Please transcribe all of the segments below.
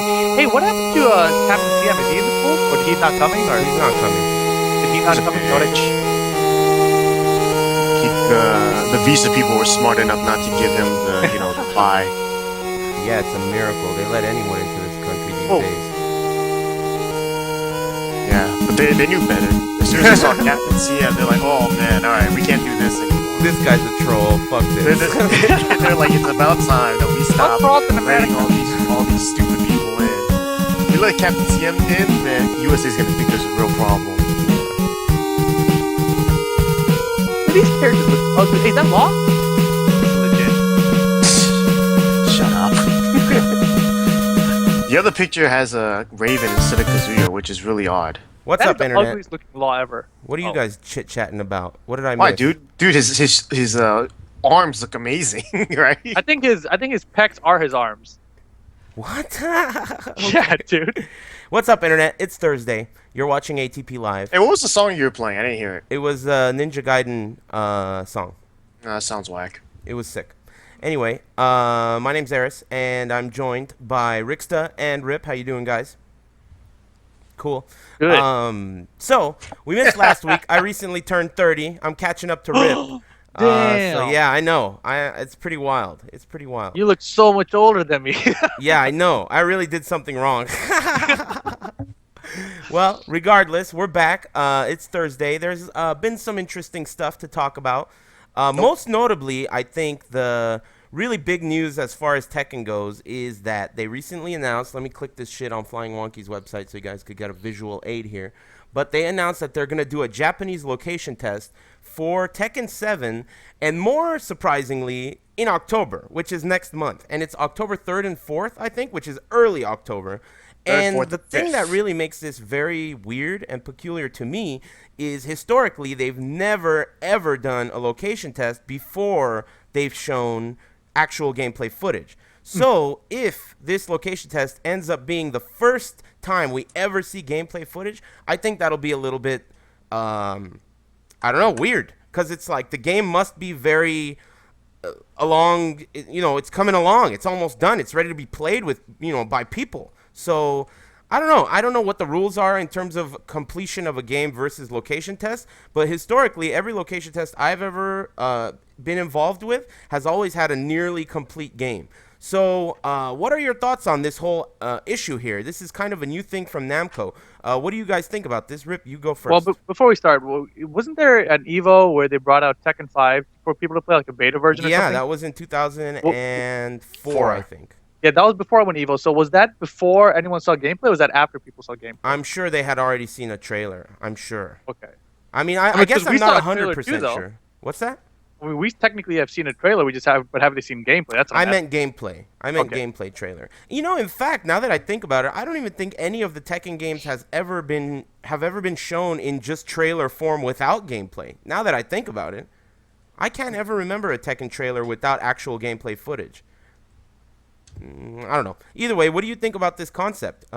me. Hey, what happened to Captain CM? Is he in the pool, or did he not coming, or He's not coming. did he not He's a coming? bitch. The visa people were smart enough not to give him the, the buy. Yeah, it's a miracle. They let anyone into this country these days. Yeah, but they knew better. As soon as they saw Captain CM, they're like, oh man, alright, we can't do this anymore. This guy's a troll. Fuck this. They're like, it's about time that we stop letting all these stupid people in. If you let Captain CM in, then USA's gonna think there's a real problem. These characters look ugly. Hey, is that Law? Legit. Shut up. The other picture has a Raven instead of Kazuya, which is really odd. What's That up, is the internet? ugliest looking Law ever. What are you guys chit-chatting about? What did I miss? Why, dude? Dude, his arms look amazing, right? I think his pecs are his arms. What? Yeah, dude. What's up, internet? It's Thursday. You're watching ATP Live. Hey, what was the song you were playing? I didn't hear it. It was a Ninja Gaiden song. That sounds whack. It was sick. Anyway, my name's Eris, and I'm joined by Rixta and Rip. How you doing, guys? Cool. Good. So we missed last week. I recently turned 30. I'm catching up to Rip. Damn. So yeah, I know. It's pretty wild. It's pretty wild. You look so much older than me. Yeah, I know. I really did something wrong. Well, regardless, we're back. It's Thursday. There's been some interesting stuff to talk about. Most notably, I think the really big news as far as Tekken goes is that they recently announced, let me click this shit on Flying Wonky's website so you guys could get a visual aid here, but they announced that they're going to do a Japanese location test for Tekken 7, and more surprisingly, in October, which is next month. And it's October 3rd and 4th, I think, which is early October. And the thing that really makes this very weird and peculiar to me is historically they've never, ever done a location test before they've shown actual gameplay footage. So if this location test ends up being the first time we ever see gameplay footage, I think that'll be a little bit, I don't know, weird. Because it's like the game must be very along, it's coming along. It's almost done. It's ready to be played with, by people. So I don't know. I don't know what the rules are in terms of completion of a game versus location test. But historically, every location test I've ever been involved with has always had a nearly complete game. So what are your thoughts on this whole issue here? This is kind of a new thing from Namco. What do you guys think about this? Rip, you go first. Well, before we start, wasn't there an Evo where they brought out Tekken 5 for people to play, like a beta version or something? Yeah, that was in 2004, I think. Yeah, that was before I went Evo. So was that before anyone saw gameplay, or was that after people saw gameplay? I'm sure they had already seen a trailer. I'm sure. Okay. I mean, I guess I'm not 100% too, sure. What's that? I mean, we technically have seen a trailer. We just haven't seen gameplay. That's what I meant gameplay. I meant gameplay trailer. In fact, now that I think about it, I don't even think any of the Tekken games have ever been shown in just trailer form without gameplay. Now that I think about it, I can't ever remember a Tekken trailer without actual gameplay footage. I don't know. Either way, what do you think about this concept?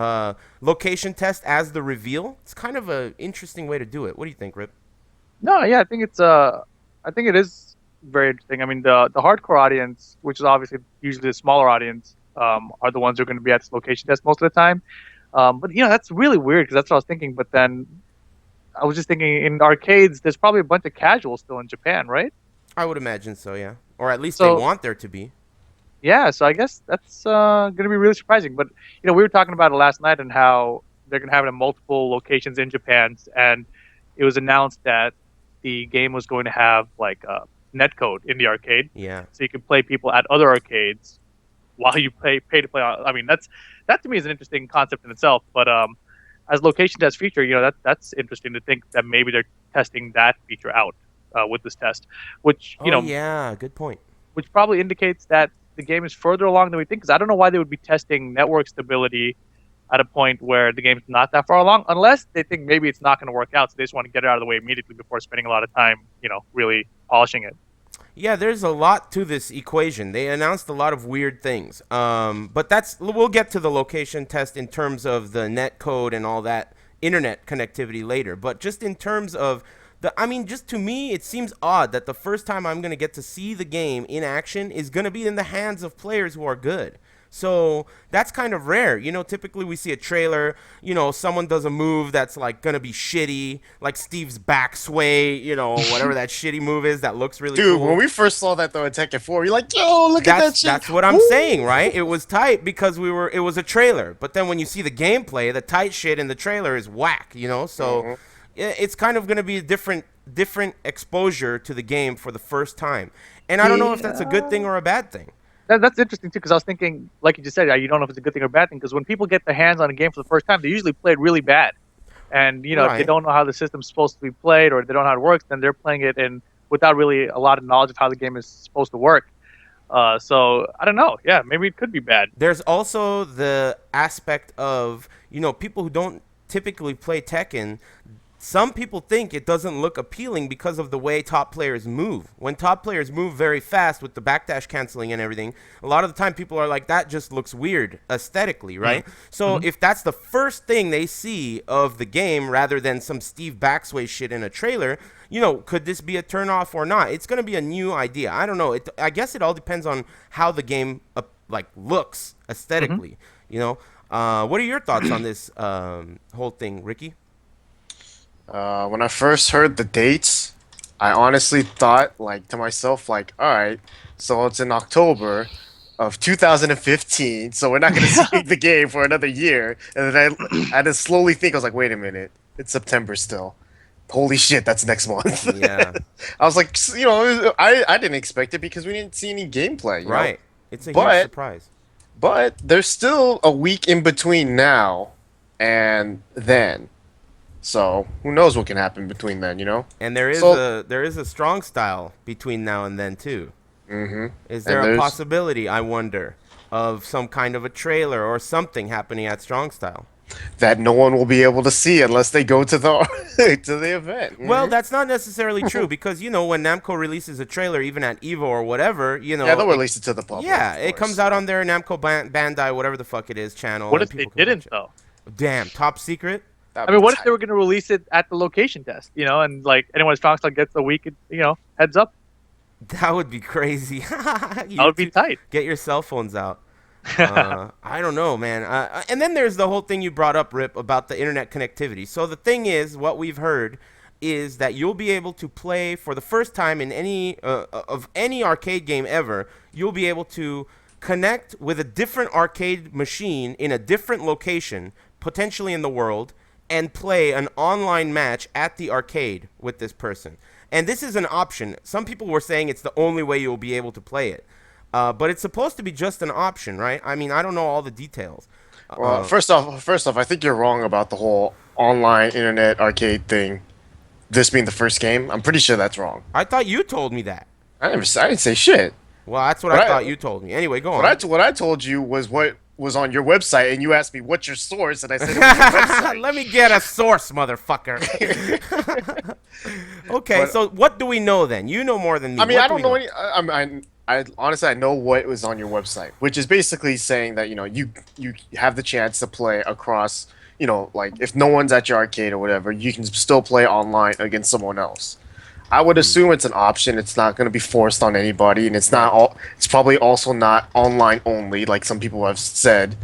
Location test as the reveal? It's kind of an interesting way to do it. What do you think, Rip? No, yeah, I think it is very interesting. I mean, the hardcore audience, which is obviously usually the smaller audience, are the ones who are going to be at this location test most of the time. But that's really weird because that's what I was thinking. But then I was just thinking, in arcades, there's probably a bunch of casuals still in Japan, right? I would imagine so, yeah. Or at least they want there to be. Yeah, so I guess that's going to be really surprising. But, we were talking about it last night and how they're going to have it in multiple locations in Japan. And it was announced that the game was going to have, like, netcode in the arcade. Yeah. So you can play people at other arcades while you pay to play. I mean, that to me is an interesting concept in itself. But as location test feature, that's interesting to think that maybe they're testing that feature out with this test. Which, yeah, good point. Which probably indicates that the game is further along than we think, because I don't know why they would be testing network stability at a point where the game's not that far along, unless they think maybe it's not going to work out, so they just want to get it out of the way immediately before spending a lot of time, really polishing it. Yeah, there's a lot to this equation. They announced a lot of weird things, but we'll get to the location test in terms of the netcode and all that internet connectivity later. But just in terms of just to me, it seems odd that the first time I'm going to get to see the game in action is going to be in the hands of players who are good. So that's kind of rare. You know, typically we see a trailer, you know, someone does a move that's like gonna be shitty, like Steve's back sway, you know, whatever that shitty move is that looks really Dude, when cool. we first saw that though in Tekken 4, you're like, yo, look at that shit. That's what I'm saying, Woo! right? It was tight because it was a trailer. But then when you see the gameplay, the tight shit in the trailer is whack, you know? So Mm-hmm. it's kind of going to be a different exposure to the game for the first time. And I don't know if that's a good thing or a bad thing. That's interesting too, because I was thinking, like you just said, you don't know if it's a good thing or bad thing. Because when people get their hands on a game for the first time, they usually play it really bad, and if they Right. don't know how the system's supposed to be played or they don't know how it works, then they're playing it in without really a lot of knowledge of how the game is supposed to work. So I don't know. Yeah, maybe it could be bad. There's also the aspect of, you know, people who don't typically play Tekken. Some people think it doesn't look appealing because of the way top players move. When top players move very fast with the backdash canceling and everything, a lot of the time people are like, that just looks weird aesthetically, right? So if that's the first thing they see of the game rather than some Steve Backsway shit in a trailer, you know, could this be a turnoff or not? It's going to be a new idea. I don't know. I guess it all depends on how the game like looks aesthetically, you know? What are your thoughts on this whole thing, Ricky? When I first heard the dates, I honestly thought, like, to myself, like, all right, so it's in October of 2015, so we're not going to see the game for another year. And then I had to slowly think, I was like, wait a minute, it's September still. Holy shit, that's next month. Yeah. I was like, you know, I didn't expect it because we didn't see any gameplay, you know? Right. It's a huge But surprise. But there's still a week in between now and then. So who knows what can happen between then, you know? And there is So, a strong style between now and then too. hmm Is and there a there's possibility, I wonder, of some kind of a trailer or something happening at Strong Style? that no one will be able to see unless they go to the to the event. Well, that's not necessarily true because you know when Namco releases a trailer, even at Evo or whatever, you know, Yeah, they'll release it to the public. yeah, of it comes course. out on their Namco Bandai, whatever the fuck it is, channel. What and if they people can didn't watch it. though? Damn, top secret. That'd I mean, be what if they tight. were going to release it at the location test? And like anyone strong style gets a week, heads up. That would be crazy. That would be tight. Get your cell phones out. I don't know, man. And then there's the whole thing you brought up, Rip, about the internet connectivity. So the thing is, what we've heard is that you'll be able to play for the first time in any arcade game ever. You'll be able to connect with a different arcade machine in a different location, potentially in the world, and play an online match at the arcade with this person. And this is an option. Some people were saying it's the only way you'll be able to play it. But it's supposed to be just an option, right? I mean, I don't know all the details. Well, first off, I think you're wrong about the whole online internet arcade thing. This being the first game, I'm pretty sure that's wrong. I thought you told me that. I didn't say shit. Well, that's what What I I- thought you told me. Anyway, go on. What I told you was what was on your website, and you asked me what's your source, and I said it was your website. Let me get a source, motherfucker. Okay, But- so what do we know then? You know more than me. I mean, What I do we don't know any. I honestly I know what was on your website, which is basically saying that you have the chance to play across. Like if no one's at your arcade or whatever, you can still play online against someone else. I would assume it's an option. It's not going to be forced on anybody, and it's not all. It's probably also not online only, like some people have said.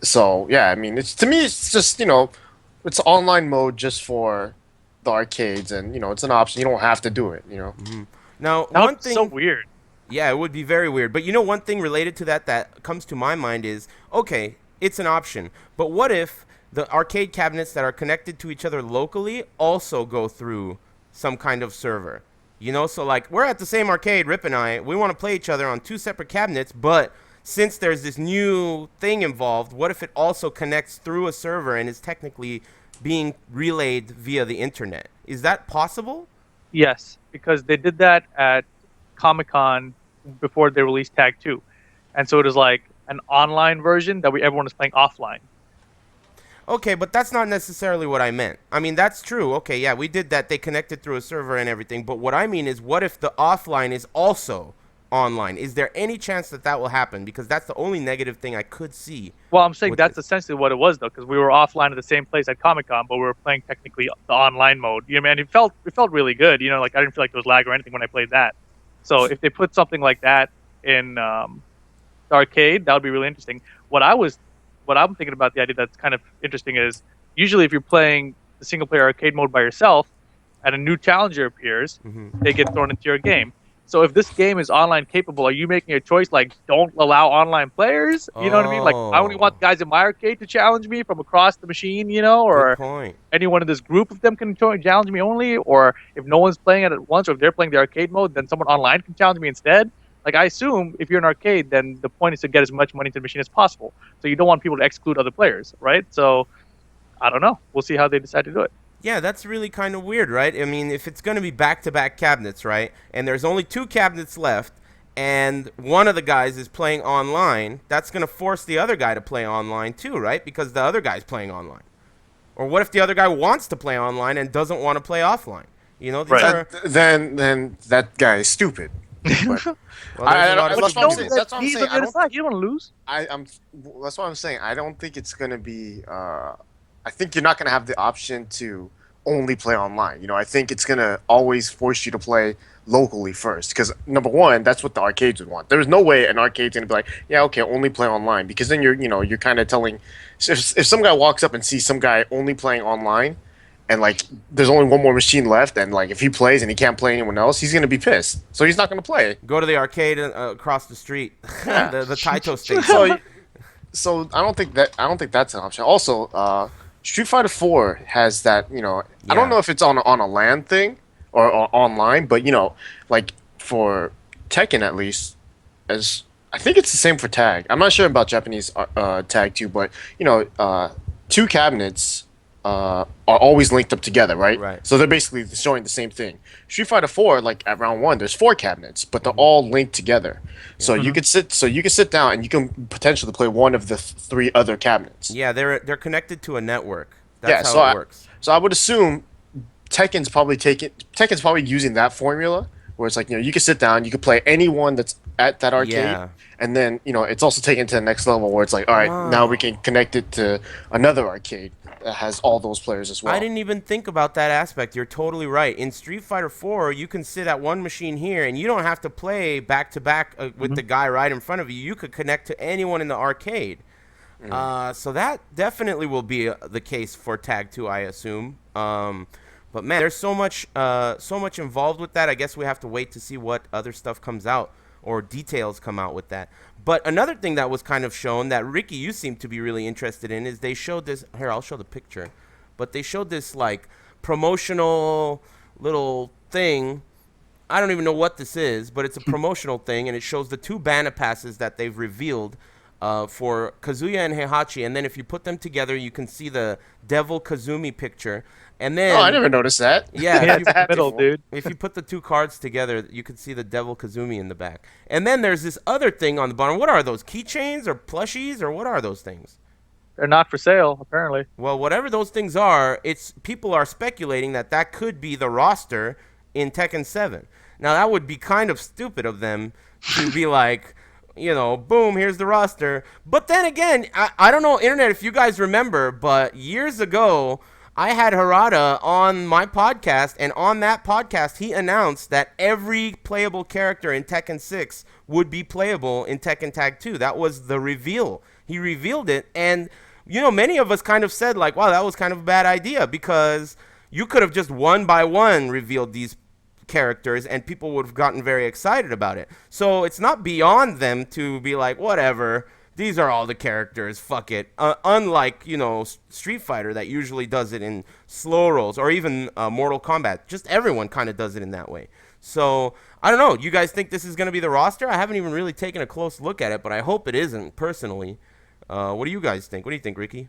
So yeah, I mean, to me, it's just it's online mode just for the arcades, and it's an option. You don't have to do it. Now, That one would be thing. so weird. Yeah, it would be very weird. But one thing related to that comes to my mind is, okay, it's an option. But what if the arcade cabinets that are connected to each other locally also go through some kind of server? So like we're at the same arcade, Rip and I, we want to play each other on two separate cabinets, but since there's this new thing involved, what if it also connects through a server and is technically being relayed via the internet? Is that possible? Yes, because they did that at Comic-Con before they released Tag 2. And so it is like an online version that everyone is playing offline. Okay, but that's not necessarily what I meant. I mean, that's true. Okay, yeah, we did that. They connected through a server and everything. But what I mean is, what if the offline is also online? Is there any chance that will happen? Because that's the only negative thing I could see. Well, I'm saying With that's essentially what it was, though, because we were offline at the same place at Comic-Con, but we were playing technically the online mode. Man, it felt really good. Like I didn't feel like there was lag or anything when I played that. So if they put something like that in the arcade, that would be really interesting. What I was, what I'm thinking about the idea that's kind of interesting is usually if you're playing the single player arcade mode by yourself, and a new challenger appears, they get thrown into your game. So if this game is online capable, are you making a choice like don't allow online players? You know what I mean? Like I only Oh, want guys in my arcade to challenge me from across the machine, you know, good or point. anyone in this group of them can challenge me only, or if no one's playing it at once, or if they're playing the arcade mode, then someone online can challenge me instead. Like I assume if you're an arcade, then the point is to get as much money to the machine as possible. So you don't want people to exclude other players, right? So I don't know. We'll see how they decide to do it. Yeah, that's really kind of weird, right? I mean, if it's going to be back-to-back cabinets, right, and there's only 2 cabinets left, and one of the guys is playing online, that's going to force the other guy to play online too, right? Because the other guy's playing online. Or what if the other guy wants to play online and doesn't want to play offline? You know, these Right. are Then that guy is stupid. But well, there's a lot of But that's you what I'm know saying. that That's what I'm he's saying. on the other side. You don't want to lose. I'm that's what I'm saying. I don't think it's gonna be. I think you're not gonna have the option to only play online. You know, I think it's gonna always force you to play locally first. Because number one, that's what the arcades would want. There's no way an arcade's gonna be like, yeah, okay, only play online. Because then you're kind of telling. If some guy walks up and sees some guy only playing online, and like there's only one more machine left, and like if he plays and he can't play anyone else, he's gonna be pissed. So he's not gonna play. go to the arcade across the street, Yeah. the Taito station. So I don't think that's an option. Also, Street Fighter 4 has that. I don't Yeah. know if it's on a LAN thing or online, but like for Tekken at least, as I think it's the same for Tag. I'm not sure about Japanese Tag too, but 2 cabinets are always linked up together, right? Right. So they're basically showing the same thing. Street Fighter 4, like at round 1, there's 4 cabinets, but they're all linked together. So you could sit down and you can potentially play one of the 3 other cabinets. Yeah, they're connected to a network. That's Yeah, how so it works. So I would assume Tekken's probably using that formula where it's like, you can sit down, you can play anyone that's at that arcade, Yeah. and then, it's also taken to the next level where it's like, all right, now we can connect it to another arcade that has all those players as well. I didn't even think about that aspect. You're totally right. In Street Fighter 4, you can sit at one machine here, and you don't have to play back to back with the guy right in front of you. You could connect to anyone in the arcade. So that definitely will be the case for Tag 2, I assume. But man, there's so much involved with that. I guess we have to wait to see what other stuff comes out or details come out with that. But another thing that was kind of shown that Ricky, you seem to be really interested in, is they showed this. Here, I'll show the picture. But they showed this like promotional little thing. I don't even know what this is, but it's a promotional thing, and it shows the 2 Bana passes that they've revealed for Kazuya and Heihachi. And then if you put them together, you can see the Devil Kazumi picture. And then, Oh, I never noticed that. yeah, Yeah, if it's in the middle, dude. if you put the 2 cards together, you can see the Devil Kazumi in the back. And then there's this other thing on the bottom. What are those? Keychains or plushies or what are those things? They're not for sale, apparently. Well, whatever those things are, it's people are speculating that could be the roster in Tekken 7. Now that would be kind of stupid of them to be like, boom, here's the roster. But then again, I don't know, Internet, if you guys remember, but years ago, I had Harada on my podcast, and on that podcast, he announced that every playable character in Tekken 6 would be playable in Tekken Tag 2. That was the reveal. He revealed it, and, many of us kind of said, like, wow, that was kind of a bad idea, because you could have just one by one revealed these characters, and people would have gotten very excited about it. So it's not beyond them to be like, whatever, these are all the characters, fuck it. Unlike, Street Fighter that usually does it in slow rolls, or even Mortal Kombat. Just everyone kind of does it in that way. So, I don't know. You guys think this is going to be the roster? I haven't even really taken a close look at it, but I hope it isn't, personally. What do you guys think? What do you think, Ricky?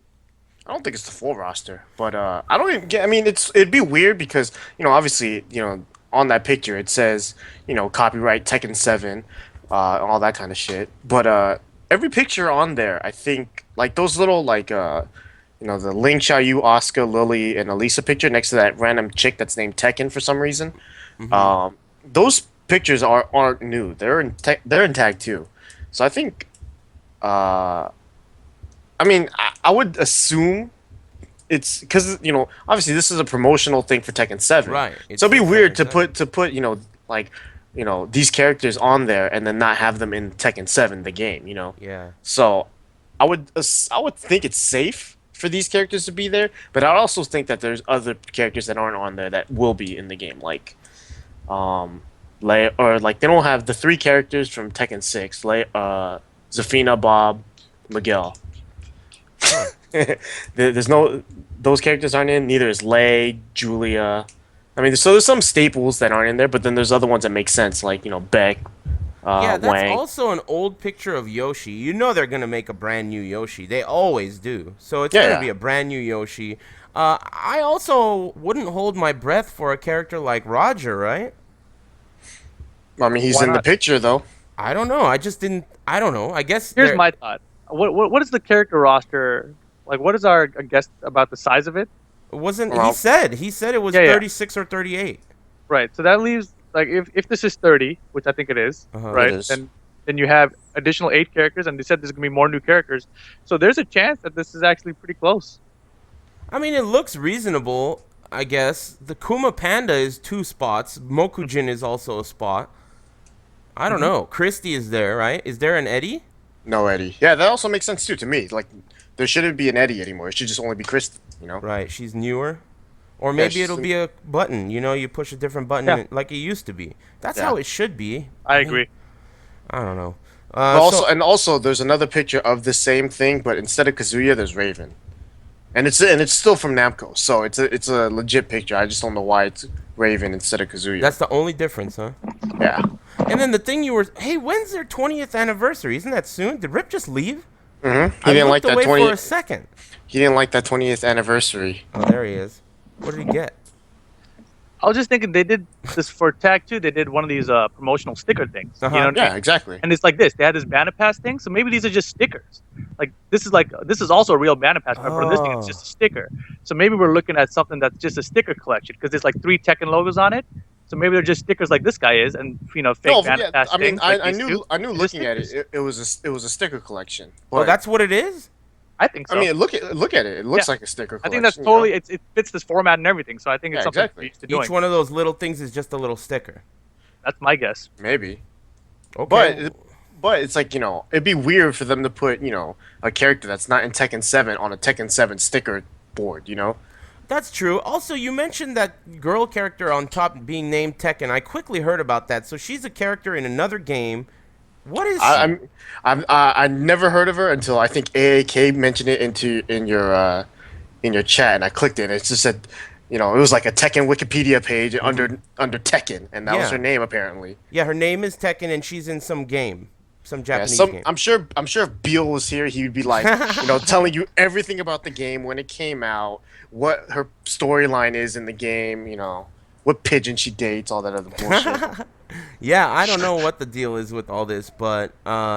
I don't think it's the full roster, but I don't even get. I mean, it'd be weird because obviously, on that picture it says copyright Tekken 7, all that kind of shit. But every picture on there, I think, like those little the Ling Xiaoyu, Oscar, Lily, and Elisa picture next to that random chick that's named Tekken for some reason. Those pictures aren't new. They're in Tag 2, so I think. I mean, I would assume it's because obviously this is a promotional thing for Tekken 7, Right. So it'd be It's weird to Tekken put like these characters on there and then not have them in Tekken 7, the game, Yeah. So I would think it's safe for these characters to be there, but I also think that there's other characters that aren't on there that will be in the game, um, like they don't have the three characters from Tekken 6, Zafina, Bob, Miguel. Huh. There's no those characters aren't in. Neither is Lei, Julia. I mean, so there's some staples that aren't in there, but then there's other ones that make sense, like Beck, Yeah, that's Wang. also an old picture of Yoshi. You know they're gonna make a brand new Yoshi. They always do. So it's Yeah, gonna yeah. be a brand new Yoshi. I also wouldn't hold my breath for a character like Roger, right? I mean, he's Why in the not? picture though. I don't know. I just didn't. I don't know. I guess Here's they're. my thought. What is the character roster like? What is our guess about the size of it? It wasn't. He Well, said. He said it was Yeah, yeah. 36 or 38. Right. So that leaves like if this is 30, which I think it is, Uh-huh. it right? is. Then you have additional 8 characters, and they said there's gonna be more new characters. So there's a chance that this is actually pretty close. I mean, it looks reasonable. I guess the Kuma Panda is 2 spots. Mokujin is also a spot. I don't Mhm. know. Christy is there, right? Is there an Eddie? No Eddie. Yeah, that also makes sense too to me. Like, there shouldn't be an Eddie anymore. It should just only be Kristen. Right, she's newer. Or Yeah, maybe it'll be a button, you push a different button Yeah. like it used to be. That's Yeah. how it should be. I mean, agree. I don't know. But also, So, and also, there's another picture of the same thing, but instead of Kazuya, there's Raven, and it's still from Namco, so it's a legit picture. I just don't know why it's Raven instead of Kazuya. that's the only difference, huh? Yeah. And then the thing hey, when's their 20th anniversary? Isn't that soon? Did Rip just leave? He I didn't like looked that away 20. for a second. He didn't like that 20th anniversary. Oh, there he is. What did he get? I was just thinking they did this for Tag 2. They did one of these promotional sticker things. Uh-huh. You know what I mean? Yeah, exactly. And it's like this. They had this Banner Pass thing, so maybe these are just stickers. This is also a real Banner Pass, but for this thing, it's Oh. just a sticker. So maybe we're looking at something that's just a sticker collection because there's like 3 Tekken logos on it. So maybe they're just stickers like this guy is, and fake No, Banner yeah, Pass I mean, things. Like I these knew two. I knew They're just looking at stickers. it was a sticker collection. Oh, But that's what it is? I think so. I mean, look at it. It looks Yeah. like a sticker I collection. think that's totally it fits this format and everything. So I think it's Yeah, something exactly. we're used to doing. Each one of those little things is just a little sticker. That's my guess. Maybe. Okay. But it's like, it'd be weird for them to put, a character that's not in Tekken 7 on a Tekken 7 sticker board. That's true. Also, you mentioned that girl character on top being named Tekken. I quickly heard about that. So she's a character in another game. What is she? I never heard of her until I think AAK mentioned it in your chat, and I clicked it, and it just said, it was like a Tekken Wikipedia page under Tekken, and that was Yeah. her name apparently. Yeah, her name is Tekken, and she's in some game, some Yeah, Japanese game. I'm sure if Beal was here, he would be like, telling you everything about the game when it came out, what her storyline is in the game, what pigeon she dates, all that other bullshit. Yeah, I don't know what the deal is with all this, but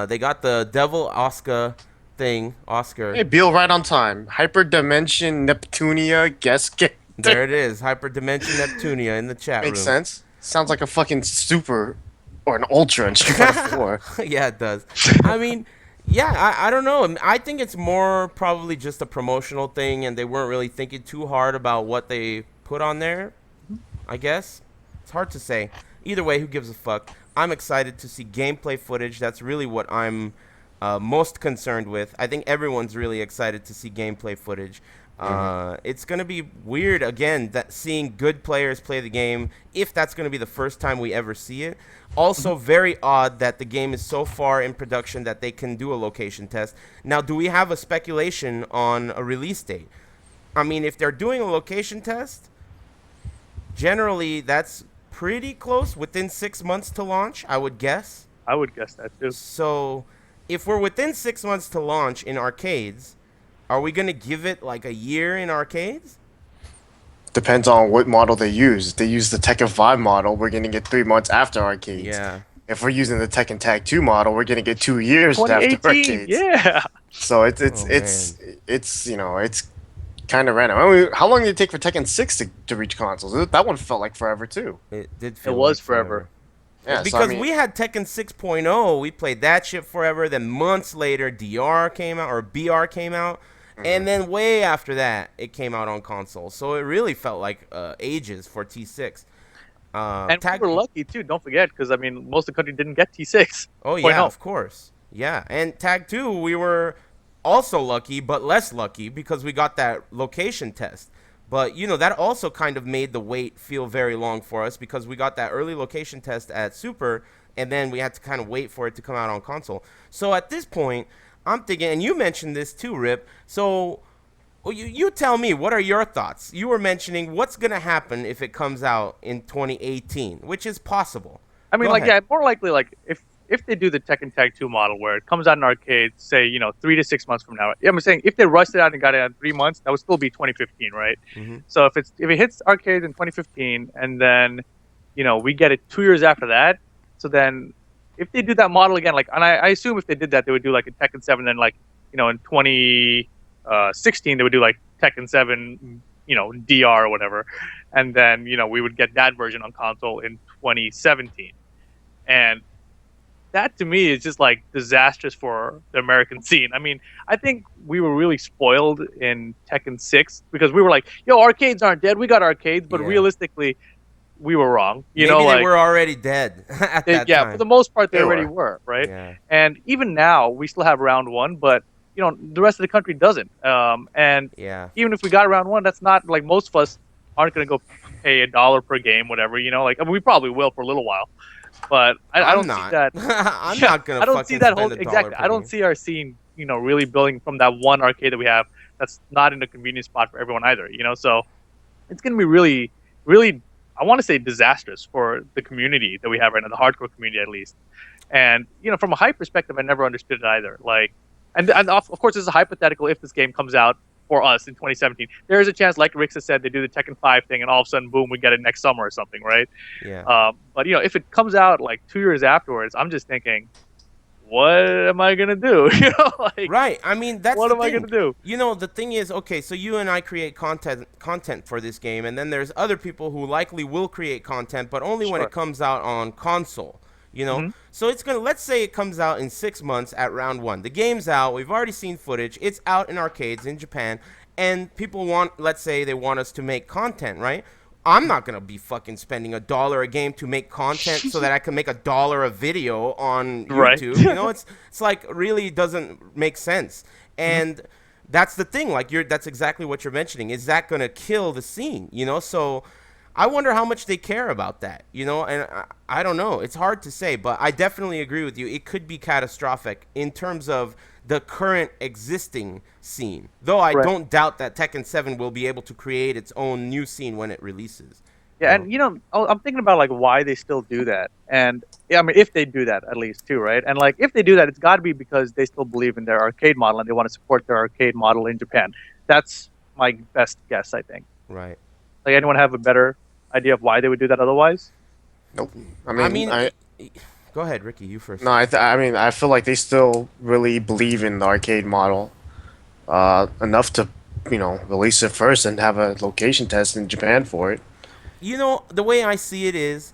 they got the Devil Oscar thing. Oscar. Hey, Beal, right on time. Hyperdimension Neptunia guest game. There it is. Hyperdimension Neptunia in the chat Makes room. sense. Sounds like a fucking super or an ultra in Street Fighter 4. Yeah, it does. I mean, yeah, I don't know. I think it's more probably just a promotional thing, and they weren't really thinking too hard about what they put on there. I guess it's hard to say. Either way, who gives a fuck? I'm excited to see gameplay footage. That's really what I'm most concerned with. I think everyone's really excited to see gameplay footage. It's gonna be weird again that seeing good players play the game, if that's gonna be the first time we ever see it. Also, very odd that the game is so far in production that they can do a location test. Now, do we have a speculation on a release date? I mean, if they're doing a location test, generally that's pretty close, within 6 months to launch, I would guess. I would guess that too. So, if we're within 6 months to launch in arcades, are we gonna give it like a year in arcades? Depends on what model they use. If they use the Tekken 5 model, we're gonna get 3 months after arcades. Yeah. If we're using the Tekken Tag 2 model, we're gonna get 2 years after 2018. arcades. Yeah. So it's Oh, it's kind of random. I mean, how long did it take for Tekken 6 to reach consoles? That one felt like forever too. It did feel It was like forever. Yeah, so, Because I mean, we had Tekken 6.0, we played that shit forever. Then months later, DR came out, or BR came out. And then way after that, it came out on console. So it really felt like ages for T6. And we Tag. were lucky too. Don't forget, because I mean, most of the country didn't get T6 Oh yeah, 2.0. of course. Yeah, and tag 2 we were also lucky, but less lucky because we got that location test. But you know that also kind of made the wait feel very long for us because we got that early location test at Super, and then we had to kind of wait for it to come out on console. So at this point, I'm thinking, and you mentioned this too, Rip. So well, you tell me, what are your thoughts? You were mentioning what's gonna happen if it comes out in 2018, which is possible. I mean, Go like, ahead. yeah, more likely, like, if they do the Tekken Tag 2 model where it comes out in arcades, say, 3 to 6 months from now. Yeah, I'm saying if they rushed it out and got it in 3 months, that would still be 2015, right? Hmm. So if it hits arcades in 2015, and then we get it 2 years after that, so then if they do that model again, like, and I assume if they did that, they would do like a Tekken 7, then like in 2016 they would do like Tekken 7, DR or whatever, and then we would get that version on console in 2017. And that to me is just like disastrous for the American scene. I mean, I think we were really spoiled in Tekken 6 because we were like, yo, arcades aren't dead. We got arcades, but Yeah. realistically, we were wrong. Maybe they Like, were already dead at that yeah, for time. the most part, they They already were. were, right? Yeah. And even now, we still have round one, but the rest of the country doesn't. And Yeah. even if we got round one, that's not like most of us aren't going to go pay $1 per game, whatever. Like, I mean, we probably will for a little while, but I I'm don't see not. that. I'm Yeah, not gonna I don't see fucking that spend whole $1 exactly. per I don't game. see our scene, really building from that one arcade that we have. That's not in a convenient spot for everyone either. So it's going to be really, really, I want to say disastrous for the community that we have right now, the hardcore community at least. And from a hype perspective, I never understood it either. Like, and of course, this is a hypothetical. If this game comes out for us in 2017, there is a chance, like Rick has said, they do the Tekken 5 thing, and all of a sudden, boom, we get it next summer or something, right? Yeah. But if it comes out like 2 years afterwards, I'm just thinking, what am I gonna do? Like, Right. I mean, that's what the am I thing. gonna do? The thing is, okay, so you and I create content for this game, and then there's other people who likely will create content, but only when it Sure. comes out on console. Hmm. So it's gonna, let's say it comes out in 6 months at round one. The game's out. We've already seen footage. It's out in arcades in Japan, and people want, let's say they want us to make content, right? I'm not gonna be fucking spending $1 a game to make content so that I can make $1 a video on Right. YouTube. It's like really doesn't make sense. Mhm. And that's the thing. Like that's exactly what you're mentioning. Is that gonna kill the scene? So I wonder how much they care about that. And I don't know. It's hard to say, but I definitely agree with you. It could be catastrophic in terms of the current existing scene. Though I Right. don't doubt that Tekken 7 will be able to create its own new scene when it releases. You Yeah, know? and I'm thinking about like why they still do that, and yeah, I mean if they do that at least too, right? And like if they do that, it's got to be because they still believe in their arcade model and they want to support their arcade model in Japan. That's my best guess, I think. Right. Like, anyone have a better idea of why they would do that otherwise? Nope. I mean, go ahead, Ricky. You first. No, I mean, I feel like they still really believe in the arcade model, enough to, release it first and have a location test in Japan for it. The way I see it is,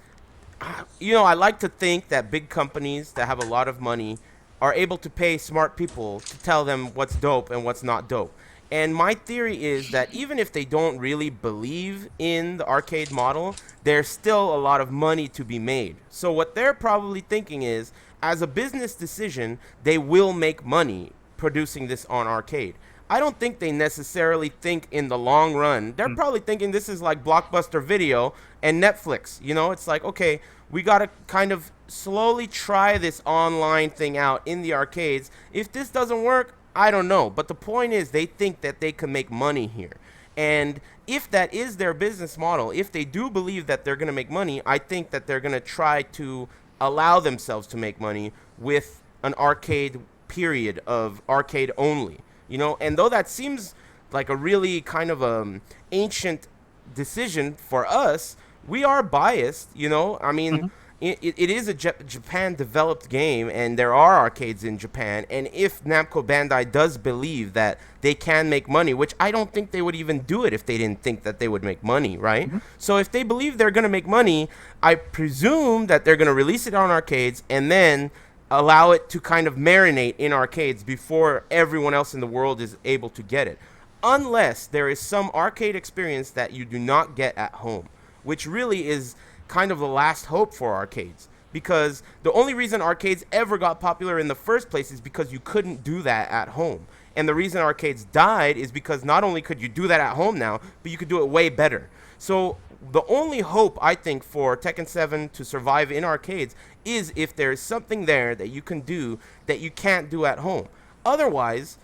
I like to think that big companies that have a lot of money are able to pay smart people to tell them what's dope and what's not dope. And my theory is that even if they don't really believe in the arcade model, there's still a lot of money to be made. So what they're probably thinking is, as a business decision, they will make money producing this on arcade. I don't think they necessarily think in the long run. They're Mm. probably thinking this is like Blockbuster Video and Netflix. It's like, okay, we got to kind of slowly try this online thing out in the arcades. If this doesn't work, I don't know. But the point is, they think that they can make money here. And if that is their business model, if they do believe that they're going to make money, I think that they're going to try to allow themselves to make money with an arcade period of arcade only. And though that seems like a really kind of ancient decision for us, we are biased. I mean, Mhm. it is a Japan developed game, and there are arcades in Japan. And if Namco Bandai does believe that they can make money, which I don't think they would even do it if they didn't think that they would make money, right? Mhm. So if they believe they're going to make money, I presume that they're going to release it on arcades and then allow it to kind of marinate in arcades before everyone else in the world is able to get it. Unless there is some arcade experience that you do not get at home, which really is kind of the last hope for arcades, because the only reason arcades ever got popular in the first place is because you couldn't do that at home. And the reason arcades died is because not only could you do that at home now, but you could do it way better. So the only hope, I think, for Tekken 7 to survive in arcades is if there's something there that you can do that you can't do at home. Otherwise,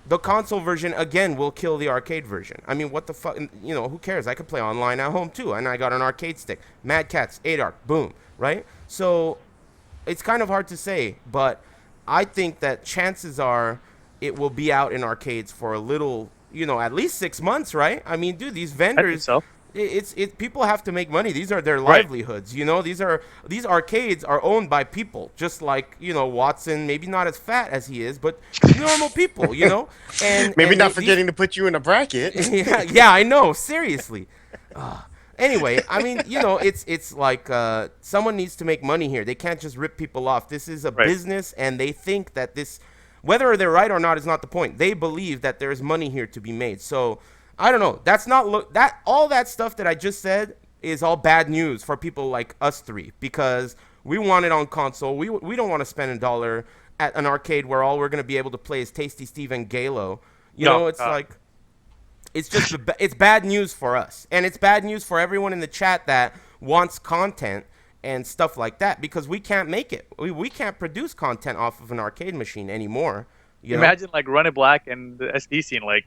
the console version again will kill the arcade version. I mean, what the fuck? You know, who cares? I could play online at home too, and I got an arcade stick. Mad Catz, 8-arc, boom, right? So it's kind of hard to say, but I think that chances are it will be out in arcades for a little, you know, at least 6 months, right? I mean, dude, these I think vendors, so. people have to make money. These are their Right. livelihoods, you know. These arcades are owned by people, just like, you know, Watson, maybe not as fat as he is, but normal people, you know. And Maybe and not forgetting to put you in a bracket. yeah, yeah, I know, seriously. Anyway, I mean, you know, it's like someone needs to make money here. They can't just rip people off. This is a Right. business, and they think that this, whether they're right or not, is not the point. They believe that there is money here to be made. So I don't know. That's not that all that stuff that I just said is all bad news for people like us three, because we want it on console. We don't want to spend $1 at an arcade where all we're gonna be able to play is Tasty Steve and Galo. You No, know, it's like. It's just it's bad news for us, and it's bad news for everyone in the chat that wants content and stuff like that, because we can't make it. We can't produce content off of an arcade machine anymore. You know? Imagine like Run It Black and the SD scene. Like,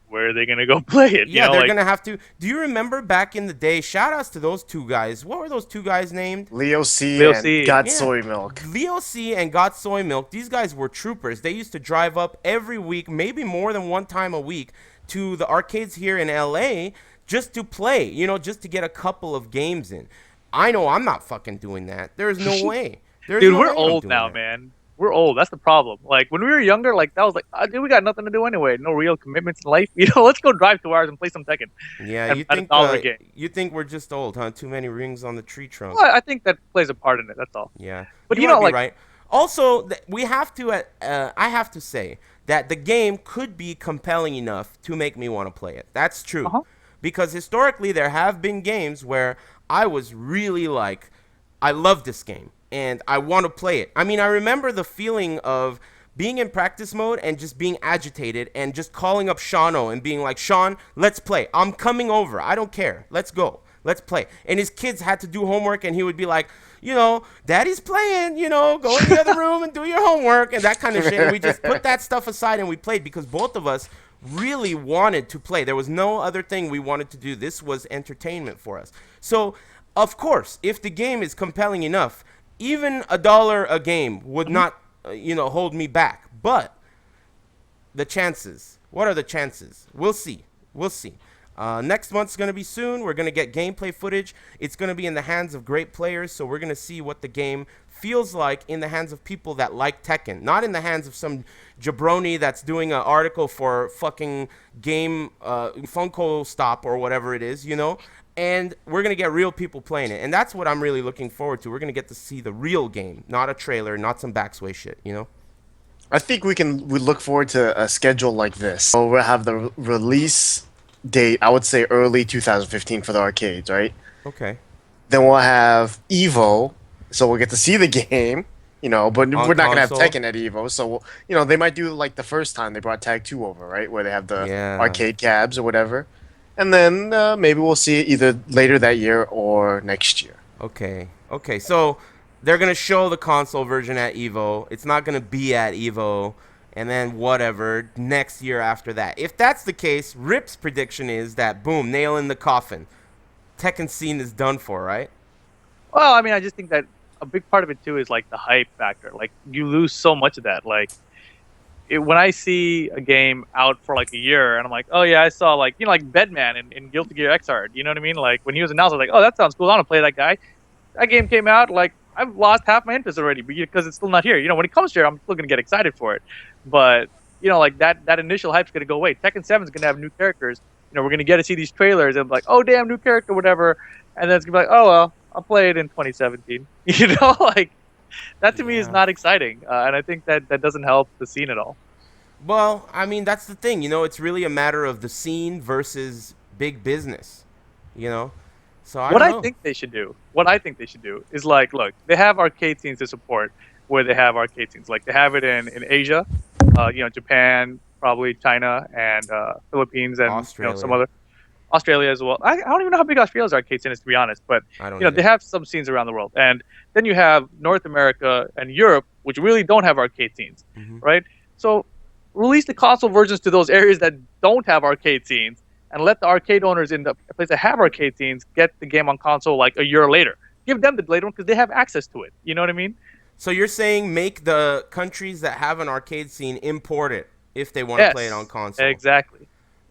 where are they gonna go play it? Yeah, You know, they're like, gonna have to. Do you remember back in the day? Shout outs to those two guys. What were those two guys named? Leo C Leo and C. God Yeah. Soy Milk. Leo C and Got Soy Milk. These guys were troopers. They used to drive up every week, maybe more than one time a week, to the arcades here in LA just to play, you know, just to get a couple of games in. I know I'm not fucking doing that. There's no way. There's dude, no we're way I'm old doing now, that. man. We're old. That's the problem. Like when we were younger, like that was like, dude, we got nothing to do anyway. No real commitments in life. You know, let's go drive 2 hours and play some Tekken Yeah, and at $1 a game. you think we're just old, huh? Too many rings on the tree trunk. Well, I think that plays a part in it. That's all. Yeah, But you you might know, be like, right. Also, we have to. I have to say that the game could be compelling enough to make me want to play it. That's true, uh-huh. because historically there have been games where I was really like, I love this game and I want to play it. I mean, I remember the feeling of being in practice mode and just being agitated and just calling up Shano and being like, Sean, let's play. I'm coming over. I don't care. Let's go. Let's play. And his kids had to do homework, and he would be like, you know, Daddy's playing, you know, go in the other room and do your homework and that kind of shit. And we just put that stuff aside and we played, because both of us really wanted to play. There was no other thing we wanted to do. This was entertainment for us. So, of course, if the game is compelling enough, even $1 a game would not, you know, hold me back. But the chances, what are the chances? We'll see. We'll see. Next month's going to be soon. We're going to get gameplay footage. It's going to be in the hands of great players, so we're going to see what the game feels like in the hands of people that like Tekken, not in the hands of some jabroni that's doing an article for fucking game Funko Stop or whatever it is, you know? And we're going to get real people playing it, and that's what I'm really looking forward to. We're going to get to see the real game, not a trailer, not some backsway shit, you know? I think we look forward to a schedule like this. So we'll have the release date, I would say early 2015 for the arcades, right? Okay. Then we'll have Evo, so we'll get to see the game, you know, but On we're not going to have console. Tekken at Evo, so, you know, they might do like the first time they brought Tag 2 over, right? Where they have the Yeah. arcade cabs or whatever. And then maybe we'll see it either later that year or next year. Okay. Okay. So they're gonna show the console version at Evo. It's not gonna be at Evo, and then whatever next year after that. If that's the case, Rip's prediction is that boom, nail in the coffin. Tekken scene is done for, right? Well, I mean, I just think that a big part of it too is like the hype factor. Like you lose so much of that. Like when I see a game out for like a year and I'm like, oh yeah, I saw like, you know, like Bedman in Guilty Gear Xrd. You know what I mean? Like when he was announced, I was like, oh, that sounds cool. I want to play that guy. That game came out, like I've lost half my interest already because it's still not here. You know, when it comes here, I'm still gonna get excited for it. But you know, like that initial hype's gonna go away. Tekken 7 is gonna have new characters. You know, we're gonna get to see these trailers and be like, oh damn, new character, whatever. And then it's gonna be like, oh well, I'll play it in 2017. You know, like that to me is Yeah. not exciting, and I think that doesn't help the scene at all. Well, I mean, that's the thing. You know, it's really a matter of the scene versus big business. You know, So I What don't I know. think they should do, what I think they should do is like, look, they have arcade scenes to support where they have arcade scenes. Like they have it in Asia, Japan, probably China, and Philippines, and some Australia. other Australia as well. I don't even know how big Australia's arcade scene is, to be honest, but I don't they either. have some scenes around the world. And then you have North America and Europe, which really don't have arcade scenes, Hmm. right? So release the console versions to those areas that don't have arcade scenes, and let the arcade owners in the place that have arcade scenes get the game on console like a year later. Give them the later one because they have access to it. You know what I mean? So you're saying make the countries that have an arcade scene import it if they want to play it on Yes, console. exactly.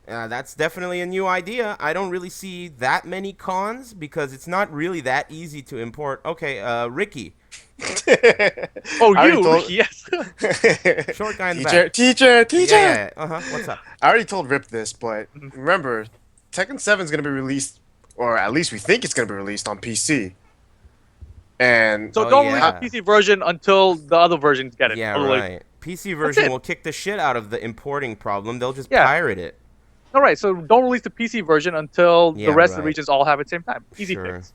That's definitely a new idea. I don't really see that many cons because it's not really that easy to import. Okay, Ricky, Oh, I already you, told yes. short guy in the teacher, back. teacher, Yeah, teacher. yeah, yeah. What's up? I already told Rip this, but Mhm. remember, Tekken 7 is gonna be released, or at least we think it's gonna be released on PC. And So Oh don't release the yeah, PC version until the other versions get it. yeah, Or like, right. PC that's version it. will kick the shit out of the importing problem. They'll just Yeah. pirate it. All right. So don't release the PC version until the Yeah, rest of the right. regions all have it at the same time. Easy Sure. fix.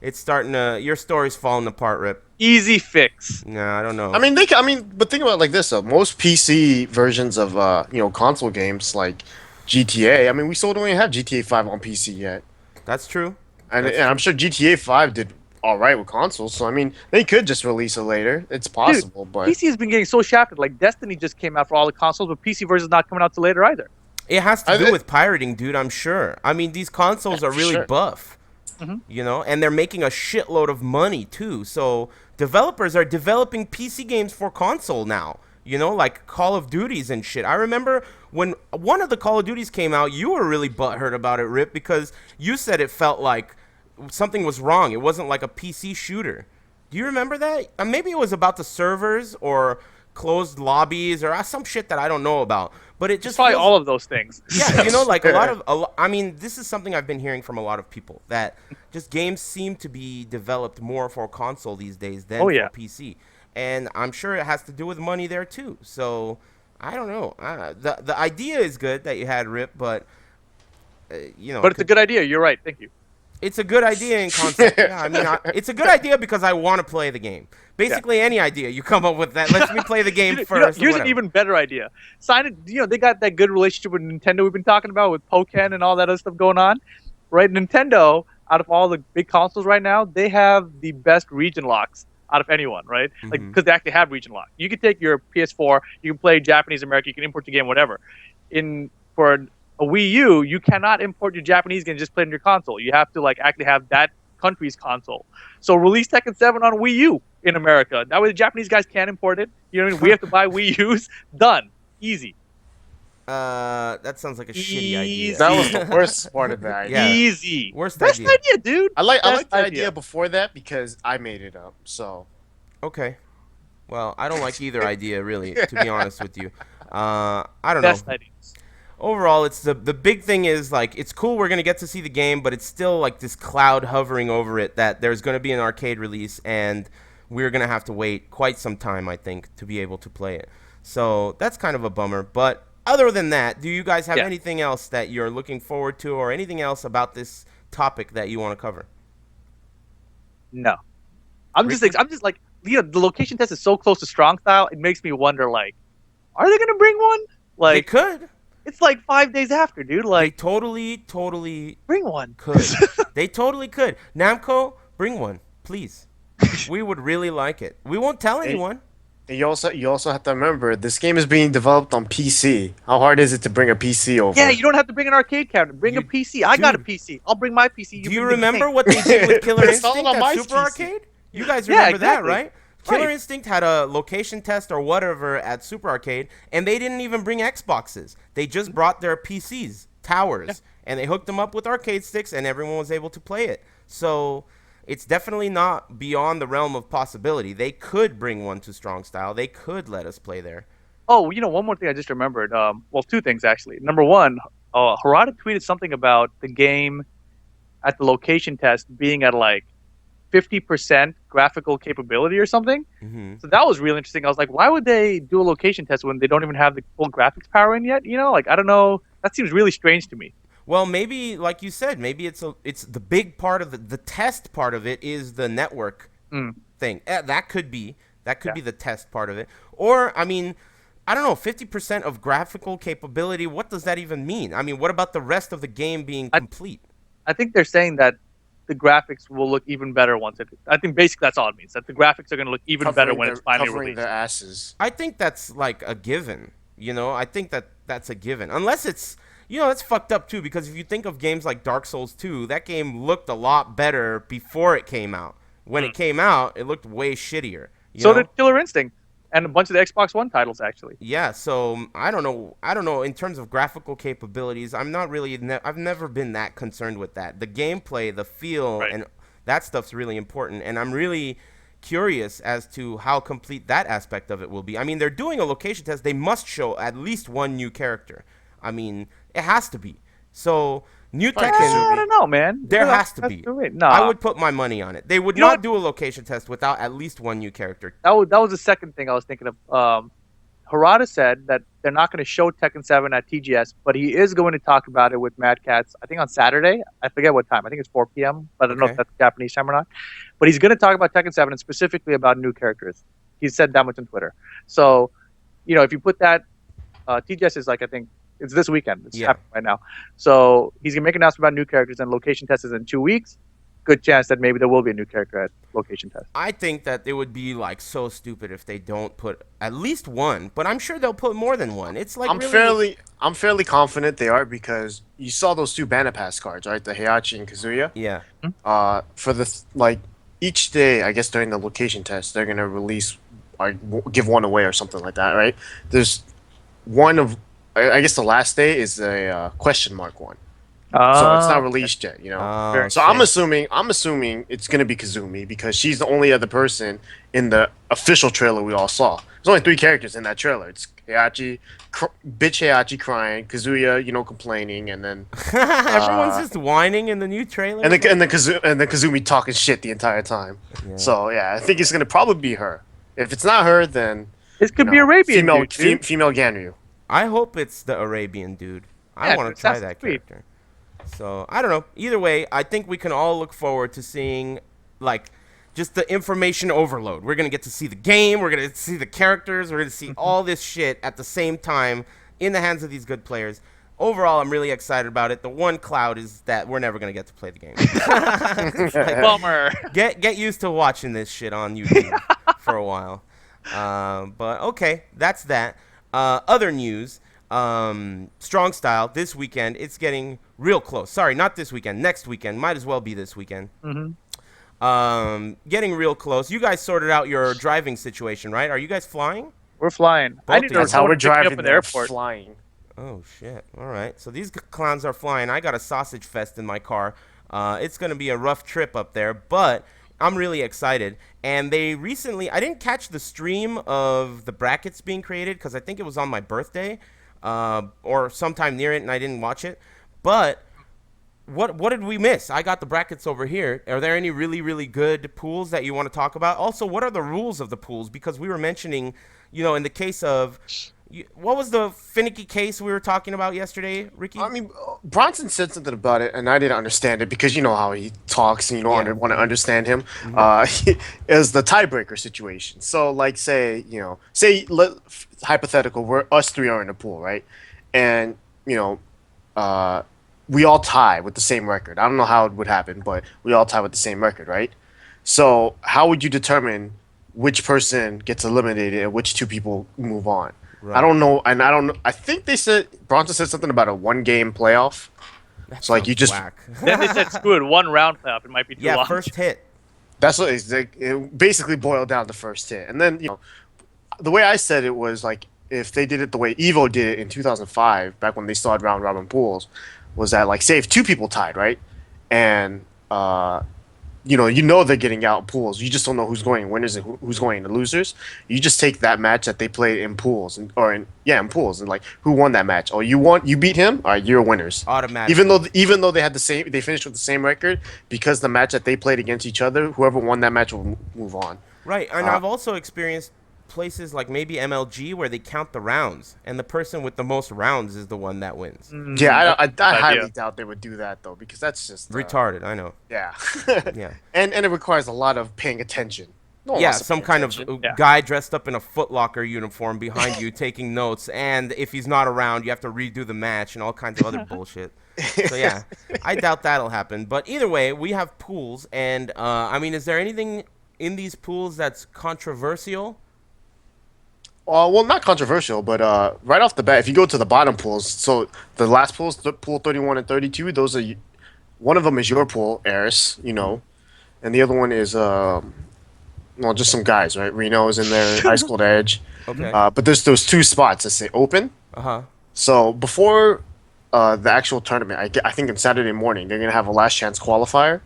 It's starting to. Your story's falling apart, Rip. Easy fix. No, I don't know. I mean, but think about it like this though. Most PC versions of console games like GTA. I mean, we still don't even have GTA 5 on PC yet, That's true. and That's and I'm true. sure GTA 5 did all right with consoles. So I mean, they could just release it later. It's Dude, possible, but PC has been getting so shafted. Like Destiny just came out for all the consoles, but PC version's not coming out till later either. It has to I, do it, with pirating, dude. I'm sure. I mean, these consoles are for really sure. buff, Hmm. and they're making a shitload of money too. So developers are developing PC games for console now. Like Call of Duties and shit. I remember when one of the Call of Duties came out, you were really butthurt about it, Rip, because you said it felt like something was wrong. It wasn't like a PC shooter. Do you remember that? Maybe it was about the servers or closed lobbies or some shit that I don't know about. But it It's just probably feels all of those things. yeah, like I mean, this is something I've been hearing from a lot of people that just games seem to be developed more for console these days than Oh for yeah, PC, and I'm sure it has to do with money there too. So I don't know. The idea is good that you had Rip, but but it's a good idea. You're right. Thank you. it's a good idea in concept. Yeah, I mean, it's a good idea because I want to play the game. Yeah. Basically, any idea you come up with that lets me play the game first. or Here's an whatever. even better idea. Sign it. They got that good relationship with Nintendo we've been talking about with Pokken and all that other stuff going on, right? Nintendo, out of all the big consoles right now, they have the best region locks out of anyone, right? Like Mhm. because they actually have region lock. You can take your PS4, you can play Japanese, American, you can import your game, whatever. For a Wii U, you cannot import your Japanese game and just play it on your console. You have to like actually have that country's console. So release Tekken 7 on Wii U in America. That way the Japanese guys can't import it. You know what I mean? We have to buy Wii U's. Done. Easy. That sounds like a shitty idea. that was the worst part of that. Yeah. Easy. Worst Best idea. idea, dude. I like Best the idea before that because I made it up. So Okay. Well, I don't like either idea, really, to be honest with you. I don't Best know. ideas. Overall, it's the big thing is like it's cool we're gonna get to see the game, but it's still like this cloud hovering over it that there's gonna be an arcade release, and we're gonna have to wait quite some time, I think, to be able to play it. So that's kind of a bummer. But other than that, do you guys have Yeah. anything else that you're looking forward to, or anything else about this topic that you want to cover? No. I'm Ricky? just like the location test is so close to strong style, it makes me wonder like, are they gonna bring one? They Like could. it's like 5 days after, dude. They Like totally bring one. could. They totally could. Namco, bring one, please. We would really like it. We won't tell Hey. anyone. and you also have to remember this game is being developed on PC. How hard is it to bring a PC over? Yeah, you don't have to bring an arcade cabinet. Bring a You- PC. I got a dude. PC. I'll bring my PC. Do you bring the remember game. what they did with Killer It's all Instinct on at my Super PC. Arcade? You guys Yeah, remember that, exactly. right? Killer Right. Instinct had a location test or whatever at Super Arcade, and they didn't even bring Xboxes. They just brought their PCs, towers, and they hooked them up with arcade sticks, and everyone was able to play it. So it's definitely not beyond the realm of possibility. They could bring one to Strong Style. They could let us play there. Oh, one more thing I just remembered. Well, two things actually. Number one, Harada tweeted something about the game at the location test being at like 50% graphical capability or something. Hmm. So that was really interesting. I was like, why would they do a location test when they don't even have the full graphics power in yet? Like I don't know. That seems really strange to me. Well, maybe like you said, maybe it's the big part of the test part of it is the network Mm, thing. That could yeah. be the test part of it. Or I mean, I don't know, 50% of graphical capability, what does that even mean? I mean, what about the rest of the game being I complete? I think they're saying that the graphics will look even better once it. I think basically that's all it means. That the graphics are going to look even better when it's finally Covering their released. asses. I think that's like a given. I think that's a given. Unless it's fucked up too because if you think of games like Dark Souls 2, that game looked a lot better before it came out. When Mm. it came out, it looked way shittier, you So did know? Killer Instinct and a bunch of the Xbox One titles actually. Yeah, so I don't know. I don't know in terms of graphical capabilities. I'm not really. I've never been that concerned with that. The gameplay, the feel, Right. and that stuff's really important. And I'm really curious as to how complete that aspect of it will be. I mean, they're doing a location test. They must show at least one new character. I mean, it has to be. So new Probably Tekken, I Kazumi. don't know, man. there has to That's be. too late. I Nah. would put my money on it. They would You know what? not do a location test without at least one new character. That was the second thing I was thinking of. Harada said that they're not going to show Tekken 7 at TGS, but he is going to talk about it with Mad Cats, I think on Saturday. I forget what time. I think it's 4 p.m., but I don't know if Okay. that's Japanese time or not. But he's going to talk about Tekken 7 and specifically about new characters. He said that much on Twitter. So, if you put that, TGS is like, I think it's this weekend. It's Yeah. happening right now. So he's going to make an announcement about new characters and location tests in 2 weeks. Good chance that maybe there will be a new character at location test. I think that it would be like so stupid if they don't put at least one, but I'm sure they'll put more than one. It's like I'm fairly confident they are because you saw those two Banner Pass cards, right? The Heihachi and Kazuya. yeah. For like each day, I guess during the location test, they're gonna release or give one away or something like that, right? There's one of I guess the last day is a question mark one, so it's not released yet, you know. Oh So I'm assuming it's gonna be Kazumi because she's the only other person in the official trailer we all saw. There's only three characters in that trailer. It's Heihachi, bitch Heihachi crying, Kazuya, complaining, and then Everyone's just whining in the new trailer. and the Kazumi talking shit the entire time. Yeah. So yeah, I think it's gonna probably be her. If it's not her, then This could be Arabian female dude. female Ganryu. I hope it's the Arabian dude. I Yeah, want dude, to try that's that sweet. character. So I don't know. Either way, I think we can all look forward to seeing like just the information overload. We're gonna get to see the game. We're gonna see the characters. We're gonna see all this shit at the same time in the hands of these good players. Overall, I'm really excited about it. The one cloud is that we're never gonna get to play the game. Like, Bummer. get used to watching this shit on YouTube for a while. But okay, that's that. Other news. Strong Style this weekend. It's getting real close. Sorry, not this weekend. Next weekend. Might as well be this weekend. Hmm. Getting real close. You guys sorted out your driving situation, right? Are you guys flying? We're flying. Both I need of to you. That's how we're someone to pick me driving up at the there, airport. flying. Oh shit! All right, so these clowns are flying. I got a sausage fest in my car. It's gonna be a rough trip up there, but I'm really excited. And they recently, I didn't catch the stream of the brackets being created because I think it was on my birthday, or sometime near it, and I didn't watch it. But what did we miss? I got the brackets over here. Are there any really good pools that you want to talk about? Also, what are the rules of the pools? Because we were mentioning, in the case of what was the finicky case we were talking about yesterday, Ricky? I mean, Bronson said something about it, and I didn't understand it because you know how he talks, and you don't Yeah. want to understand him. Is the tiebreaker situation? So, like, hypothetical, we're us three are in a pool, right? And we all tie with the same record. I don't know how it would happen, but we all tie with the same record, right? So, how would you determine which person gets eliminated and which two people move on? Right. I don't know, and I don't know. I think they said Bronson said something about a one-game playoff. That So, like, you sounds just whack. Then they said, screw it, one round playoff. It might be too Yeah, long. first hit. that's what it basically boiled down to first hit, and then the way I said it was like if they did it the way Evo did it in 2005, back when they started round robin pools, was that like say if two people tied, right, and they're getting out in pools. You just don't know who's going in winners and who's going in the losers. You just take that match that they played in pools in pools and like who won that match. Oh, you beat him. All right, you're winners. Automatically. Even though they finished with the same record because the match that they played against each other, whoever won that match will move on. Right, and I've also experienced places like maybe MLG where they count the rounds, and the person with the most rounds is the one that wins. Yeah, I Idea. highly doubt they would do that though, because that's just Retarded, I know. yeah, Yeah. and it requires a lot of paying attention. No one Yeah, wants to some pay kind attention. of Yeah. guy dressed up in a Foot Locker uniform behind you taking notes, and if he's not around, you have to redo the match and all kinds of other bullshit. So yeah, I doubt that'll happen. But either way, we have pools, and I mean, is there anything in these pools that's controversial? Well, not controversial, but right off the bat, if you go to the bottom pools, so the last pools, pool 31 and 32, those are one of them is your pool, Eris, and the other one is well, just some guys, right? Reno is in there, Ice Cold Edge, Okay. but there's those two spots that say open. Uh-huh. So before the actual tournament, I think on Saturday morning they're gonna have a last chance qualifier.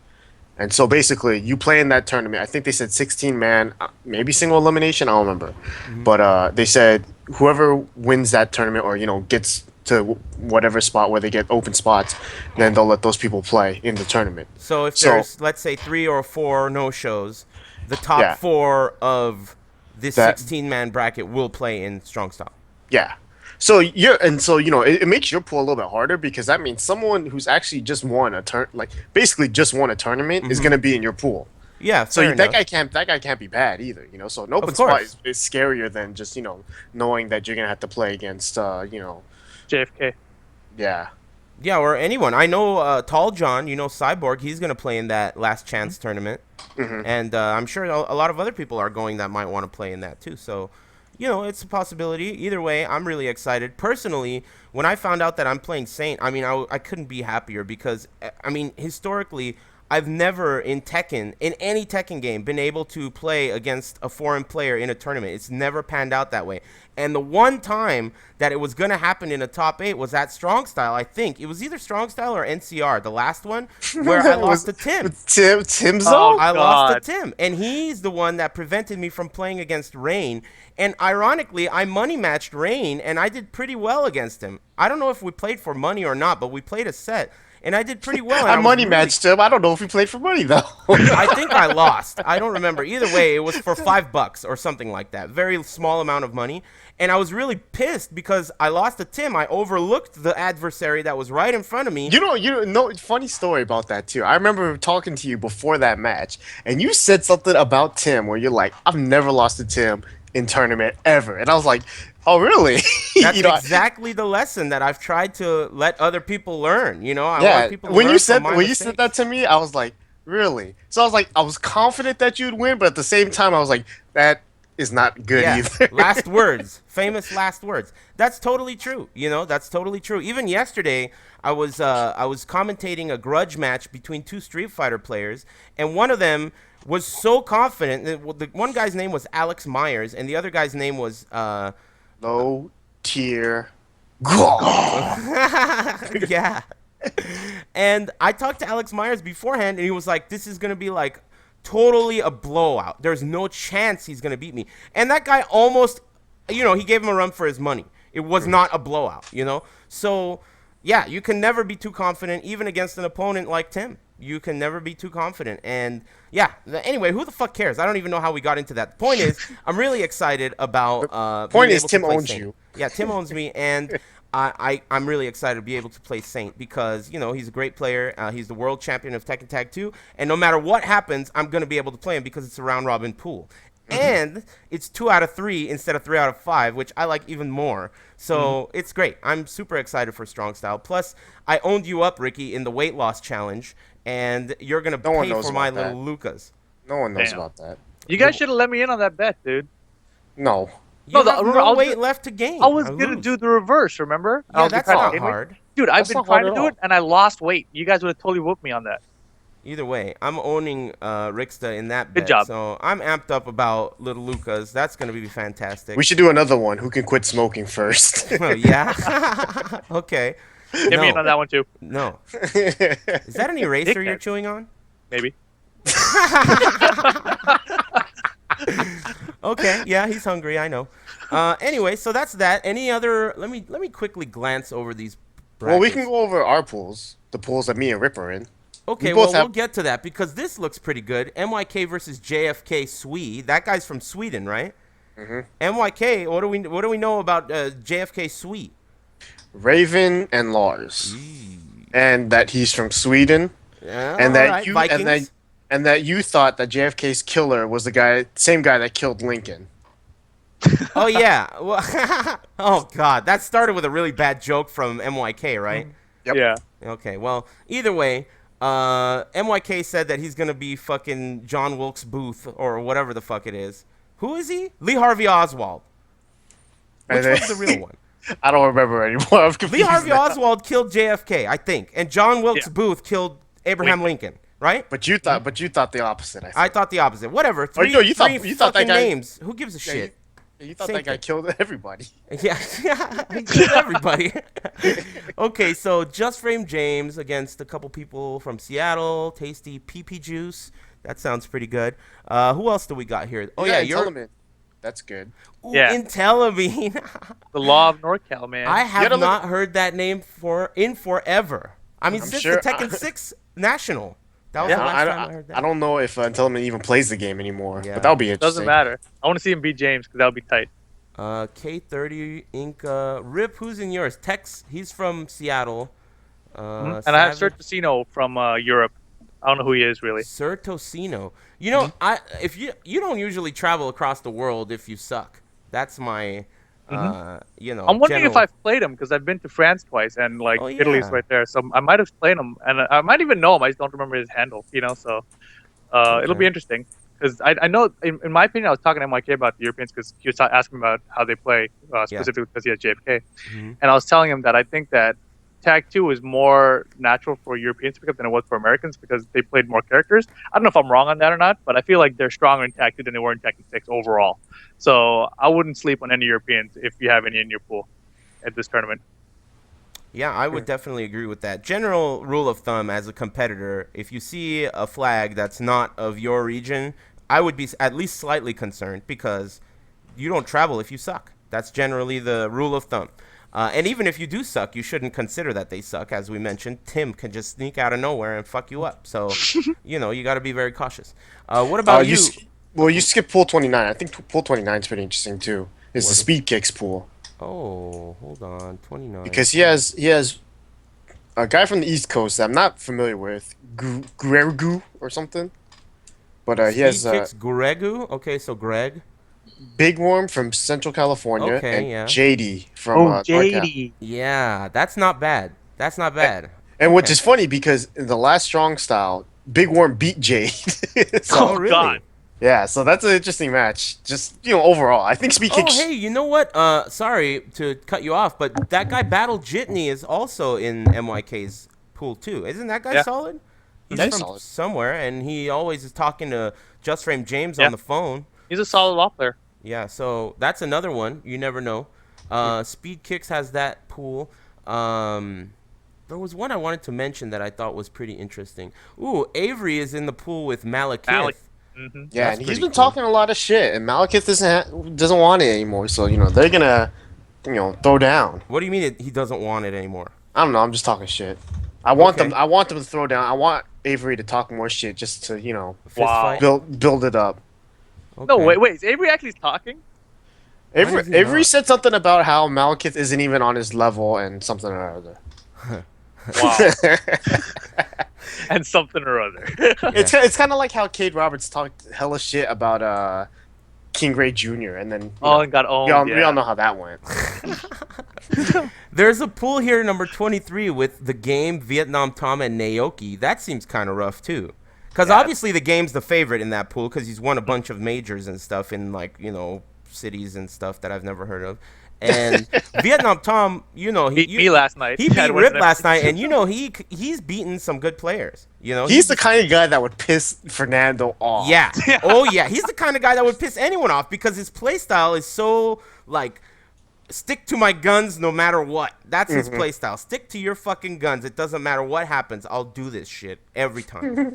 And so basically, you play in that tournament. I think they said 16 man, maybe single elimination. I don't remember, but they said whoever wins that tournament or gets to whatever spot where they get open spots, then they'll let those people play in the tournament. So if So- there's, let's say, 3 or 4 no-shows, the top Yeah. 4 of this That- 16-man bracket will play in Strong Style. Yeah. So it makes your pool a little bit harder because that means someone who's actually just won a basically just won a tournament is gonna be in your pool. Yeah, So fair enough. that guy can't be bad either, So an open Of spot course. is scarier than just knowing that you're gonna have to play against JFK. yeah. Yeah, or anyone. I know Tall John, Cyborg, he's going to play in that last chance tournament. And I'm sure a lot of other people are going that might want to play in that too. So, it's a possibility. Either way, I'm really excited. Personally, when I found out that I'm playing Saint, I mean, I couldn't be happier because, I mean, historically, I've never in any Tekken game, been able to play against a foreign player in a tournament. It's never panned out that way. And the one time that it was going to happen in a top 8 was at Strong Style, I think. It was either Strong Style or NCR, the last one, where I lost to Tim. Tim's Oh, I lost God. to Tim, and he's the one that prevented me from playing against Rain. And ironically, I money matched Rain, and I did pretty well against him. I don't know if we played for money or not, but we played a set, and I did pretty well. and I was money really- matched him. I don't know if he played for money though. I think I lost. I don't remember. Either way, it was for $5 or something like that. Very small amount of money. And I was really pissed because I lost to Tim. I overlooked the adversary that was right in front of me. Funny story about that too. I remember talking to you before that match, and you said something about Tim where you're like, "I've never lost to Tim in tournament ever," and I was like, "Oh, really?" That's exactly the lesson that I've tried to let other people learn. I want people to when learn you said from my when you mistakes. said that to me, I was like, "Really?" So I was like, I was confident that you'd win, but at the same time, I was like, "That is not good Yeah, either." last words, famous last words. That's totally true. That's totally true. Even yesterday, I was commentating a Grudge match between 2 Street Fighter players, and one of them was so confident. The one guy's name was Alex Myers, and the other guy's name was Low tier. yeah. And I talked to Alex Myers beforehand, and he was like, "This is gonna be like totally a blowout. There's no chance he's gonna beat me." And that guy almost, he gave him a run for his money. It was not a blowout, So, yeah, you can never be too confident, even against an opponent like Tim. You can never be too confident. And, yeah, anyway, who the fuck cares? I don't even know how we got into that. The point is, I'm really excited about Point being is, able to Tim play owns Saint. you. Yeah, Tim owns me, and I'm really excited to be able to play Saint because, he's a great player. He's the world champion of Tekken Tag 2, and no matter what happens, I'm going to be able to play him because it's a round-robin pool. And it's 2 out of 3 instead of 3 out of 5, which I like even more. So it's great. I'm super excited for Strong Style. Plus, I owned you up, Ricky, in the weight loss challenge, and you're going to No one pay knows for my about that. little Lucas. No one knows Damn. about that. You guys should have let me in on that bet, dude. No. You No, have remember, I no was weight gonna- left to gain. I was or gonna lose. do the reverse, remember? I Yeah, was that's trying to not gain weight. hard. Dude, I've That's been not trying hard to at do it, all. and I lost weight. You guys would have totally whooped me on that. Either way, I'm owning Rixta in that Good bet. job. So I'm amped up about little Lucas. That's going to be fantastic. We should do another one. Who can quit smoking first? Oh, yeah? Okay. Get me in on that one too, No. Is that an eraser Dickhead. you're chewing on? maybe. Okay. Yeah, he's hungry. I know. Anyway, so that's that. Any other? Let me quickly glance over these. Well, we brackets. can go over our pools, the pools that me and Rip are in. Okay, we well, both have- we'll get to that because this looks pretty good. MYK versus JFK Swee. That guy's from Sweden, right? MYK. What do we know about JFK suite? Raven and Lars, and that he's from Sweden, Yeah, and all that right, Vikings. you thought that JFK's killer was the same guy that killed Lincoln. Oh yeah. Well, oh god, that started with a really bad joke from MYK, right? Yep. Yeah. Okay. Well, either way, MYK said that he's gonna be fucking John Wilkes Booth or whatever the fuck it is. Who is he? Lee Harvey Oswald. Which And then- one's the real one? I don't remember anymore. I'm Lee confused Harvey now. Oswald killed JFK, I think, and John Wilkes Yeah. Booth killed Abraham Lincoln, right? But you thought the opposite. I, I think. thought the opposite. Whatever. Oh, Three, no, you thought three that fucking guy- names. Who gives a Yeah, shit? you thought Same that guy thing. killed everybody. Yeah, he killed everybody. Okay, so Just Frame James against a couple people from Seattle. Tasty PP Juice. That sounds pretty good. Who else do we got here? Oh yeah, you're Intellimate. That's good. Yeah. Intellimate. The law of NorCal, man. I have gotta look- not heard that name in forever. I mean, I'm since sure- the Tekken 6 National. That was the last time I heard that. I don't know if Intellimate even plays the game anymore, Yeah. but that'll be interesting. Doesn't matter. I want to see him beat James because that would be tight. K30 Inca. Rip, who's in yours? Tex, he's from Seattle. And I have Sir Savage- Tocino from Europe. I don't know who he is really. Sir Tocino. You know, if you don't usually travel across the world if you suck. That's my, you know. I'm wondering if general- I've played him because I've been to France twice and like Oh, Italy's yeah. right there, so I might have played him and I might even know him. I just don't remember his handle, you know. So it'll Okay. be interesting because I know in my opinion I was talking to MYK about the Europeans because he was asking about how they play specifically because he has JFK, Mhm. and I was telling him that I think that Tag 2 is more natural for Europeans to pick up than it was for Americans because they played more characters. I don't know if I'm wrong on that or not, but I feel like they're stronger in Tag 2 than they were in Tekken 6 overall. So I wouldn't sleep on any Europeans if you have any in your pool at this tournament. Yeah, I would definitely agree with that. General rule of thumb as a competitor, if you see a flag that's not of your region, I would be at least slightly concerned because you don't travel if you suck. That's generally the rule of thumb. And even if you do suck, you shouldn't consider that they suck. As we mentioned, Tim can just sneak out of nowhere and fuck you up. So, you know, you got to be very cautious. What about you? You skip pool 29. I think pool 29 is pretty interesting too. It's the speed kicks pool Oh, hold on. 29. because he has a guy from the East Coast that I'm not familiar with, Gregu or something. But he has Speed kicks Gregu. Okay, so Greg. Big Worm from Central California Okay, and yeah. JD from NorCal. Yeah, that's not bad. That's not bad. And which Okay. is funny because in the last strong style, Big Worm beat Jade. So, Oh, really? God. yeah, so that's an interesting match. Just overall, I think speed Oh, kicks. hey, you know what? Sorry to cut you off, but that guy Battle Jitney is also in MYK's pool too. Isn't that guy Yeah. solid? He's He's from solid. somewhere, and he always is talking to Just Frame James Yeah. on the phone. He's a solid law player. Yeah, so that's another one. You never know. Speed Kicks has that pool. There was one I wanted to mention that I thought was pretty interesting. Ooh, Avery is in the pool with Malekith. Mm-hmm. Yeah, That's and he's pretty been cool. talking a lot of shit, and Malekith doesn't want it anymore. So they're gonna throw down. What do you mean he doesn't want it anymore? I don't know. I'm just talking shit. I want Okay. them. I want them to throw down. I want Avery to talk more shit just to A fist Wow. fight? build it up. No, Okay. wait. Is Avery actually talking? Avery, is he Avery not? said something about how Malekith isn't even on his level and something or other. Wow. And something or other. It's kind of like how Cade Roberts talked hella shit about King Ray Jr. and then And got owned. we all know how that went. There's a pool here, number 23, with the game, Vietnam Tom, and Naoki. That seems kind of rough, too. Because obviously the game's the favorite in that pool because he's won a bunch of majors and stuff in, like, cities and stuff that I've never heard of. And Vietnam Tom, Beat me last night. He beat Rip last night, and he's beaten some good players. He's the kind of guy that would piss Fernando off. Yeah. Oh yeah. He's the kind of guy that would piss anyone off because his play style is so like stick to my guns no matter what. That's his play style. Stick to your fucking guns. It doesn't matter what happens. I'll do this shit every time.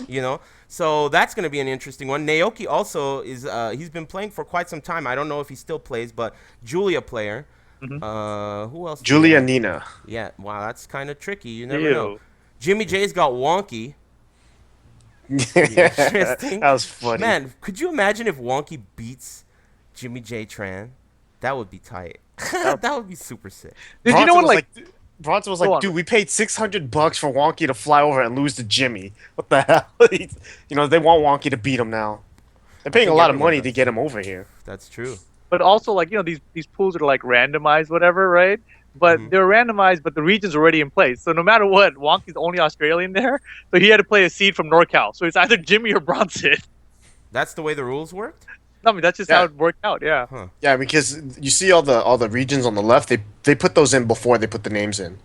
So that's gonna be an interesting one. Naoki also is he's been playing for quite some time. I don't know if he still plays, but Julia player. Who else? do we Julia have? Nina. Yeah. Wow, that's kind of tricky. You never Ew. know. Jimmy J's got Wonky. That was funny. Man, could you imagine if Wonky beats Jimmy J Tran. That would be tight. That- That would be super sick. Did you know what? Like, Bronson was go like, on. dude, we paid $600 for Wonky to fly over and lose to Jimmy. What the hell? You know, they want Wonky to beat him now. They're paying a think lot of everyone money does. to get him over here. That's true. But also, like, these pools are like randomized, whatever, right? But Mhm. they're randomized, but the region's already in place. So no matter what, Wonky's the only Australian there, so he had to play a seed from NorCal. So it's either Jimmy or Bronson. That's the way the rules worked? I mean, that's just Yeah. how it worked out. Yeah. Huh. Yeah, because you see all the regions on the left, they put those in before they put the names in.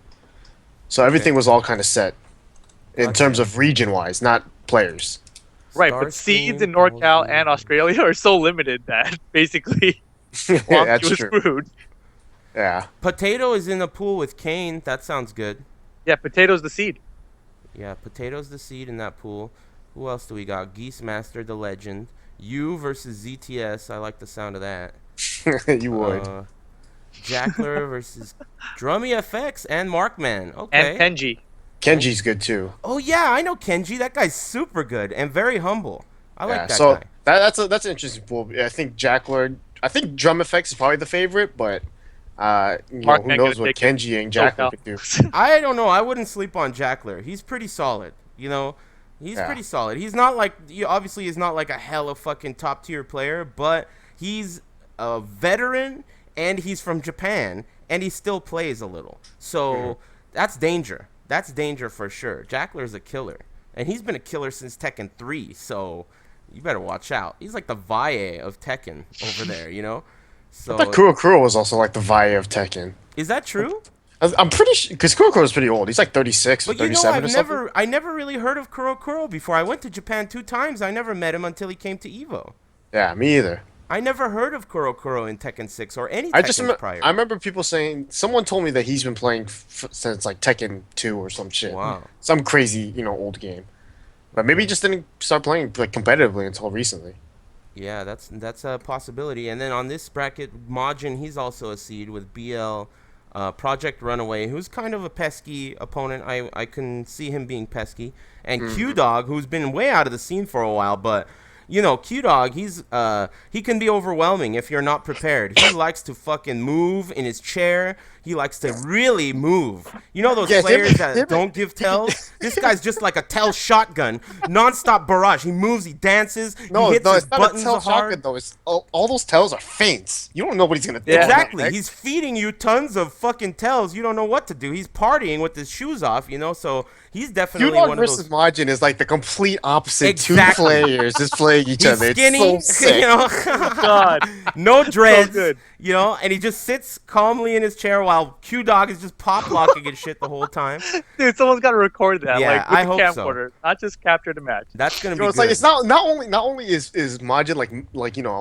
So everything was all kind of set in Gotcha. terms of region wise, not players. Right, but seeds in Starscream, NorCal and Australia are so limited that basically Yeah, Wonky that's was true. screwed. Yeah. Potato is in a pool with Kane. That sounds good. Yeah, Potato's the seed. Yeah, Potato's the seed in that pool. Who else do we got? Geese Master, the legend. You versus ZTS. I like the sound of that. You would. Jackler versus Drummy FX and Markman. Okay. And Kenji. Kenji's good too. Oh yeah, I know Kenji. That guy's super good and very humble. I like Yeah, that so guy. that's an interesting pool. I think I think Drum Effects is probably the favorite, but you know, Mark who Man knows gonna what take it. Kenji and Jackler Oh, could do. I don't know. I wouldn't sleep on Jackler. He's pretty solid. You know, he's Yeah. pretty solid. He's not like obviously he's not like a hella fucking top tier player, but he's a veteran and he's from Japan and he still plays a little. So that's danger. That's danger for sure. Jackler's a killer, and he's been a killer since Tekken 3. So you better watch out. He's like the Valle of Tekken over there. You know. So I thought Kuro was also like the Valle of Tekken. is that true? I'm pretty sure because Kuro is pretty old. He's like 36 or But you know, 37 or something. I never really heard of Kuro before. I went to Japan 2 times. I never met him until he came to Evo. Yeah, me either. I never heard of Kuro in Tekken 6 or any I just Tekken prior. I remember people saying someone told me that he's been playing since like Tekken 2 or some shit. Wow. Some crazy, old game. But maybe he just didn't start playing like competitively until recently. Yeah, that's a possibility. And then on this bracket, Majin, he's also a seed with BL, Project Runaway, who's kind of a pesky opponent. I can see him being pesky. And Q-Dog, who's been way out of the scene for a while, but... You know, Q-Dog, he can be overwhelming if you're not prepared. He likes to fucking move in his chair. He likes to really move. You know those Yeah, players him- that him- don't give tells? This guy's just like a tell shotgun. Non-stop barrage. He moves, he dances, No, he hits no, his it's not a buttons tell hard. shotgun though. It's all those tells are feints. You don't know what he's gonna do. Yeah. Exactly. Right? He's feeding you tons of fucking tells. You don't know what to do. He's partying with his shoes off, you know? So he's definitely Q-Dog one of versus those... Majin is like the complete opposite. Exactly. Two players just playing each He's other. skinny, It's so sick. you know. God. No dreads, good. you know, and he just sits calmly in his chair while Q-Dog is just pop locking and shit the whole time. Dude, someone's got to record that. Yeah, like with I the hope so. camcorder, not just capture the match. That's gonna be It's good. like it's not only is Majin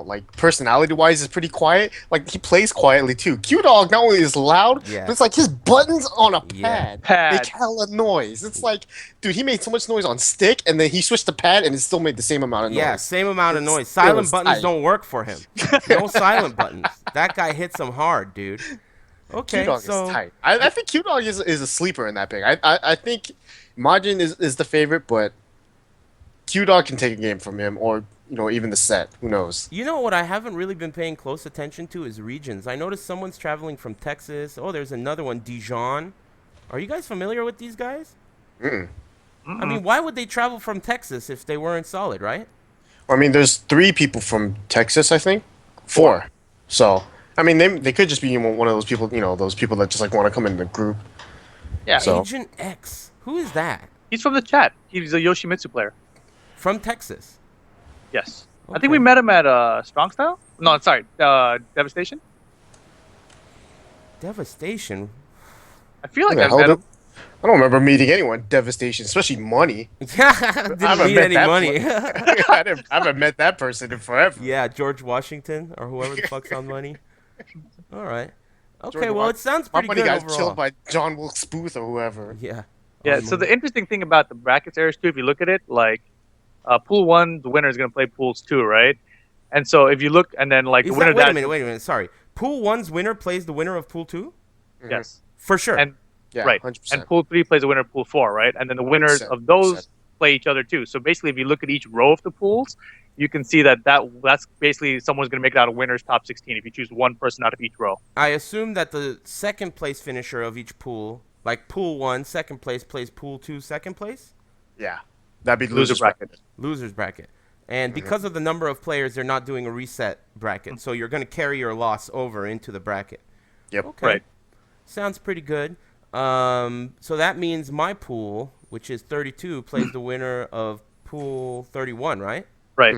like personality wise is pretty quiet, like he plays quietly too. Q-Dog not only is loud, Yeah. but it's like his buttons on a Yeah. Pad. make hella noise. It's like, dude, he made so much noise on stick and then he switched to pad and it still made the same amount of noise. Yeah, same amount of It's noise. still Silent buttons tight. don't work for him. No silent buttons. That guy hits them hard, dude. Okay, Q-Dog so is tight. I think Q-Dog is a sleeper in that pick. I think Majin is the favorite, but Q-Dog can take a game from him or even the set. Who knows? you know what I haven't really been paying close attention to is regions. I noticed someone's traveling from Texas. Oh, there's another one, Dijon. Are you guys familiar with these guys? Mm-mm. I mean, why would they travel from Texas if they weren't solid, right? I mean, there's 3 people from Texas, I think. 4. So, I mean, they could just be one of those people, those people that just like want to come in the group. Yeah, So- Agent X. Who is that? he's from the chat. He's a Yoshimitsu player. From Texas. Yes. I Okay. think we met him at Strong Style. No, sorry, Devastation. Devastation. I feel like Who the I hell met him. I don't remember meeting anyone. Devastation, especially Money. Didn't haven't need met any that money. I haven't met that person in forever. Yeah, George Washington or whoever the fuck's on money. All right. Okay, George well, Wa- it sounds My pretty Money good got overall. killed by John Wilkes Booth or whoever. Yeah. Yeah. On So money. the interesting thing about the brackets areas too, if you look at it, like pool 1, the winner is gonna play pools 2, right? And so if you look, and then like Is the winner that, that wait a minute. Sorry. Pool 1's winner plays the winner of Pool 2? yes, For sure. and Yeah, right, 100%. and pool 3 plays the winner of pool 4, right? And then the winners 100%, of those 100%. play each other too. So basically, if you look at each row of the pools, you can see that's basically someone's going to make it out of winners top 16 if you choose one person out of each row. I assume that the second place finisher of each pool, like pool 1, second place plays pool 2, second place? Yeah, that'd be Loser losers bracket. bracket. Losers bracket. And because of the number of players, they're not doing a reset bracket. So you're going to carry your loss over into the bracket. Yep. Okay. Right. Sounds pretty good. So that means my pool, which is 32, plays the winner of pool 31, right? Right.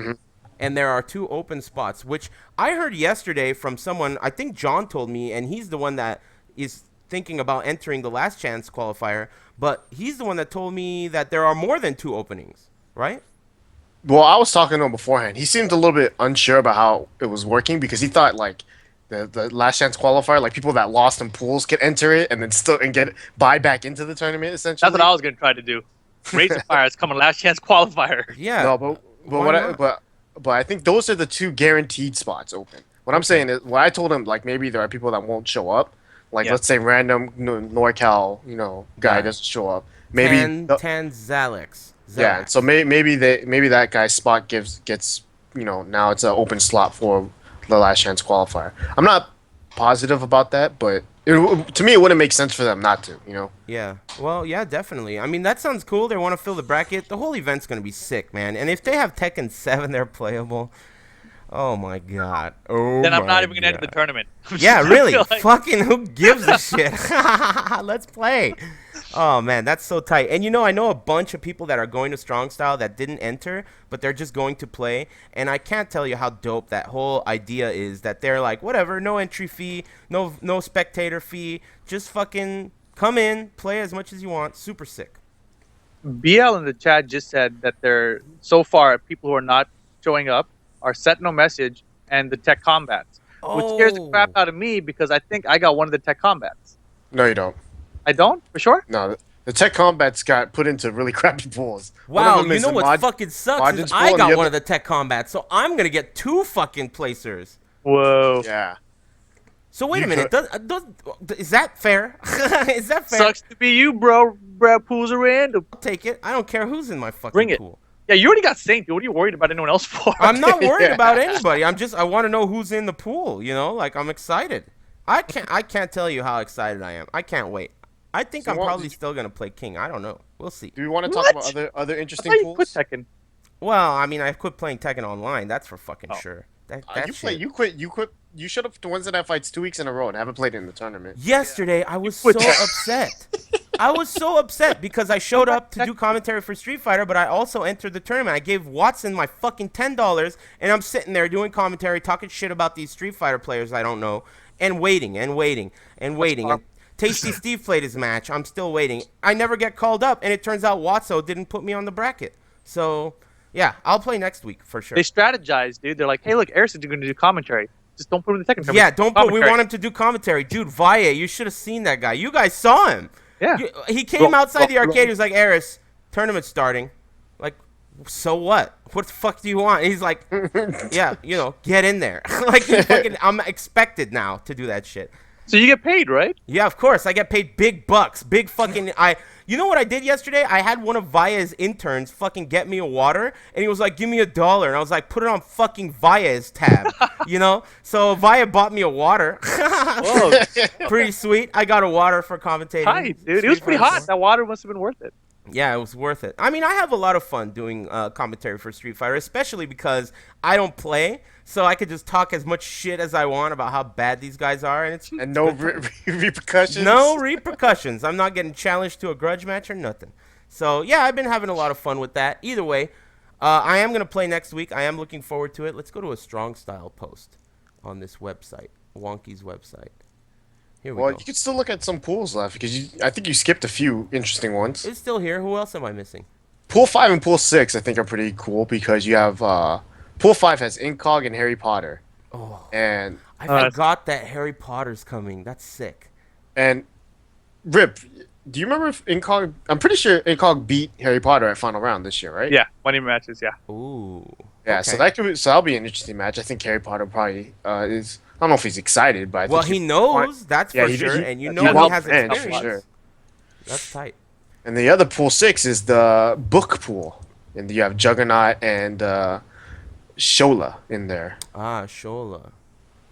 And there are 2 open spots, which I heard yesterday from someone, I think John told me, and he's the one that is thinking about entering the last chance qualifier, but he's the one that told me that there are more than 2 openings, right? Well, I was talking to him beforehand. He seemed a little bit unsure about how it was working because he thought like the last chance qualifier, like people that lost in pools could enter it and then still and get buy back into the tournament. Essentially, That's what I was going to try to do. Razor Fire is coming last chance qualifier. Yeah. No, but Why not? I think those are the 2 guaranteed spots open. What I'm saying is, what I told him, like maybe there are people that won't show up. Like Yeah. let's say random NorCal, guy Yeah. doesn't show up. Maybe Zalex. yeah. So maybe that guy's spot gets now it's an open slot for the last chance qualifier. I'm not positive about that, but to me it wouldn't make sense for them not to. Yeah. Well, yeah, definitely. I mean, that sounds cool. They want to fill the bracket. The whole event's going to be sick, man. And if they have Tekken 7, they're playable. Oh, my God. Oh, Then I'm my not even going to enter the God. tournament. Yeah, really. Like, Fucking who gives a shit? Let's play. Oh, man, that's so tight. And, I know a bunch of people that are going to Strong Style that didn't enter, but they're just going to play. And I can't tell you how dope that whole idea is, that they're like, whatever, no entry fee, no spectator fee, just fucking come in, play as much as you want. Super sick. BL in the chat just said that they're so far people who are not showing up are set no message and the tech combats, which scares the crap out of me because I think I got one of the tech combats. No, you don't. I don't, for sure. No, the tech combats got put into really crappy pools. Wow, you know what fucking sucks is I got one of the tech combats, so I'm gonna get 2 fucking placers. Whoa. Yeah. So wait a minute, is that fair? Is that fair? Sucks to be you, bro. Bro, pools are random. I'll take it. I don't care who's in my fucking Bring it. pool. Yeah, you already got Saint, dude. What are you worried about anyone else for? I'm not worried Yeah. about anybody. I want to know who's in the pool. Like I'm excited. I can't tell you how excited I am. I can't wait. I think So I'm what probably did you- still gonna play King. I don't know. We'll see. Do we want to talk What? about other I interesting thought you pools? quit Tekken. Well, I mean, I quit playing Tekken Online. That's for fucking Oh. sure. That You shit. quit. You showed up to Wednesday Night Fights 2 weeks in a row and haven't played in the tournament. Yesterday, I was so quit Tekken. upset. I was so upset because I showed up to do commentary for Street Fighter, but I also entered the tournament. I gave Watson my fucking $10, and I'm sitting there doing commentary, talking shit about these Street Fighter players I don't know, and waiting and waiting and waiting. And Tasty Steve played his match. I'm still waiting. I never get called up, and it turns out Watso didn't put me on the bracket. So, yeah, I'll play next week for sure. They strategize, dude. They're like, hey, look, Aris is going to do commentary. Just don't put him in the Tekken tournament. Yeah, don't put. We Commentary. want him to do commentary, dude. Valle, you should have seen that guy. You guys saw him. Yeah. He came outside the arcade. He was like, Aris, tournament's starting. Like, so what? What the fuck do you want? And he's like, yeah, get in there. Like, I'm expected now to do that shit. So you get paid, right? Yeah, of course. I get paid big bucks. Big fucking. You know what I did yesterday? I had one of Valla's interns fucking get me a water, and he was like, give me $1. And I was like, put it on fucking Valla's tab. So Valla bought me a water. Whoa. Pretty sweet. I got a water for commentating. Tight, dude. It was pretty hot. That water must have been worth it. Yeah, it was worth it. I mean, I have a lot of fun doing commentary for Street Fighter, especially because I don't play, so I could just talk as much shit as I want about how bad these guys are, and it's And no repercussions. no repercussions. I'm not getting challenged to a grudge match or nothing. So yeah, I've been having a lot of fun with that. Either way, I am gonna play next week. I am looking forward to it. Let's go to a strong style post on this website, Wonky's website. Here we Well, go. you could still look at some pools left because I think you skipped a few interesting ones. It's still here. Who else am I missing? Pool 5 and Pool 6 I think are pretty cool because you have Pool 5 has Incog and Harry Potter. Oh, And I forgot that Harry Potter's coming. That's sick. Rip, do you remember if Incog I'm pretty sure Incog beat Harry Potter at final round this year, right? Yeah, money matches, yeah. Ooh. Yeah, okay. so that'll be an interesting match. I think Harry Potter probably is I don't know if he's excited, but I Well, think he knows. That's Yeah, for he- sure. he- And you he know he well has planned, for experience. sure. That's tight. And the other Pool 6 is the book pool. And you have Juggernaut and Shola in there. Ah, Shola.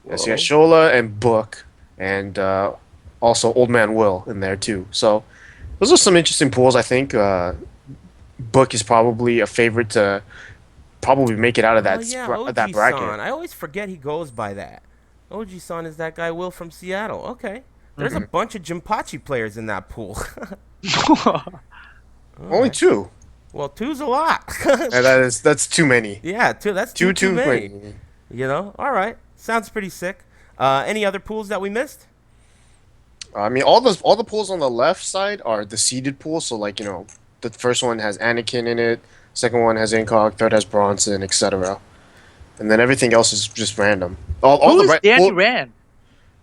Yes, you got Whoa. Shola and Book, and also Old Man Will in there too. So those are some interesting pools. I think Book is probably a favorite to probably make it out of Oh yeah, that bracket. OG-san. I always forget he goes by that. OG-san is that guy Will from Seattle. Okay. There's a Mhm. bunch of Jinpachi players in that pool. All Only right. two, Well, two's a lot. and that's too many. Yeah, two. That's Two too too many. many. You know. All right. Sounds pretty sick. Any other pools that we missed? I mean, all the pools on the left side are the seeded pools. So like the first one has Anakin in it, second one has Incog, third has Bronson, etc. And then everything else is just random. All Who the is right. Danny Well, Rand?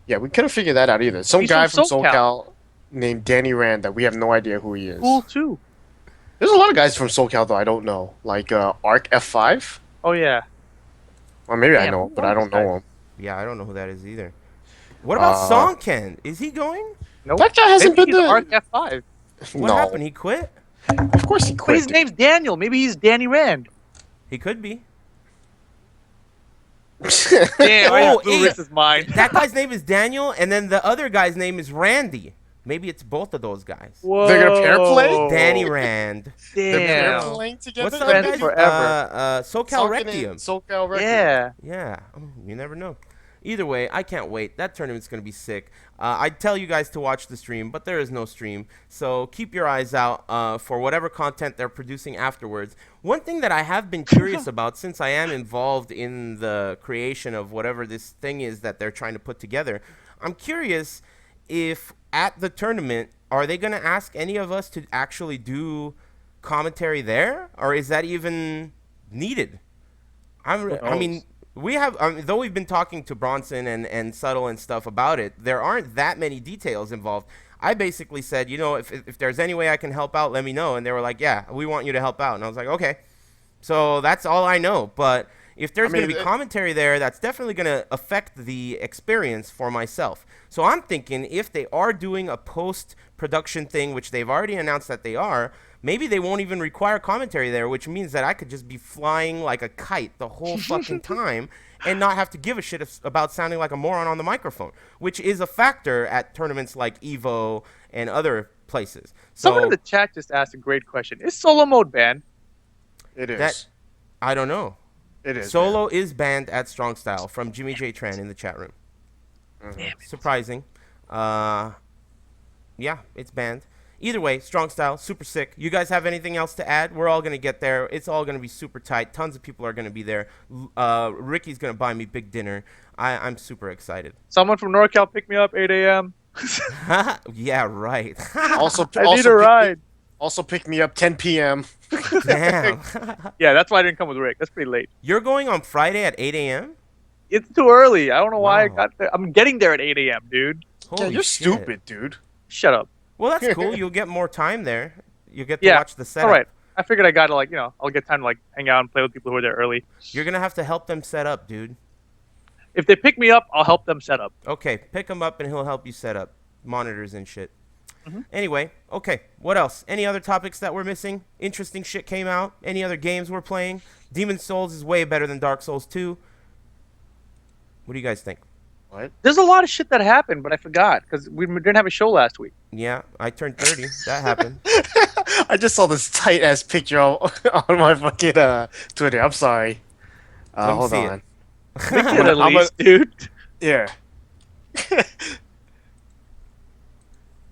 yeah, we couldn't figure that out either. Some He's guy from from SoCal. SoCal named Danny Rand that we have no idea who he is. Cool too. There's a lot of guys from SoCal though I don't know, like Arc F5. Oh yeah. Or maybe I Damn, know, who but are I these don't know guys? him. Yeah, I don't know who that is either. What about Songken? Is he going? Nope. That guy hasn't Maybe been he's to. Arc F5. What No, happened? He quit? of course he But quit. his name's Daniel. Maybe he's Danny Rand. He could be. Damn, I Oh, just blew hey, Rich's mind. That guy's name is Daniel, and then the other guy's name is Randy. Maybe it's both of those guys. Whoa. They're gonna pair play? Danny Rand. They're pair Damn. playing together. What's the Friends other guy's forever. SoCal Salkin and Rectium. SoCal Rectium. Yeah. Yeah, you never know. Either way, I can't wait. That tournament's going to be sick. I'd tell you guys to watch the stream, but there is no stream. So keep your eyes out for whatever content they're producing afterwards. One thing that I have been curious about, since I am involved in the creation of whatever this thing is that they're trying to put together, I'm curious if at the tournament, are they going to ask any of us to actually do commentary there? Or is that even needed? I mean, we have, though we've been talking to Bronson and Subtle and stuff about it, there aren't that many details involved. I basically said, you know, if there's any way I can help out, let me know. And they were like, yeah, we want you to help out. And I was like, okay. So that's all I know. But if there's going to be commentary there, that's definitely going to affect the experience for myself. So I'm thinking if they are doing a post-production thing, which they've already announced that they are, maybe they won't even require commentary there, which means that I could just be flying like a kite the whole fucking time and not have to give a shit about sounding like a moron on the microphone, which is a factor at tournaments like EVO and other places. Someone So in the chat just asked a great question. Is solo mode banned? It is. That- I don't know. It is. Solo is banned at Strong Style from Jimmy J Tran in the chat room. Surprising. Yeah, it's banned. Either way, Strong Style, super sick. You guys have anything else to add? We're all going to get there. It's all going to be super tight. Tons of people are going to be there. Ricky's going to buy me big dinner. I'm super excited. Someone from NorCal pick me up 8 a.m. Yeah, right. Also, I need a ride. Also pick me up 10 p.m. Damn. Yeah, that's why I didn't come with Rick. That's pretty late. You're going on Friday at 8 a.m.? It's too early. I don't know why I Wow. got there. I'm getting there at 8 a.m., dude. Yeah, Holy you're shit. stupid, dude. Shut up. Well, that's cool. You'll get more time there. You get to Yeah, watch the setup. All right. I figured I got to, I'll get time to, hang out and play with people who are there early. You're going to have to help them set up, dude. If they pick me up, I'll help them set up. Okay, pick him up and he'll help you set up monitors and shit. Mhm. Anyway, okay, what else? Any other topics that we're missing? Interesting shit came out. Any other games we're playing? Demon's Souls is way better than Dark Souls 2. What do you guys think? What? There's a lot of shit that happened, but I forgot because we didn't have a show last week. Yeah, I turned 30. That happened. I just saw this tight ass picture on my fucking Twitter. I'm sorry. Let me Hold see it. on. At I'm least, dude. Yeah.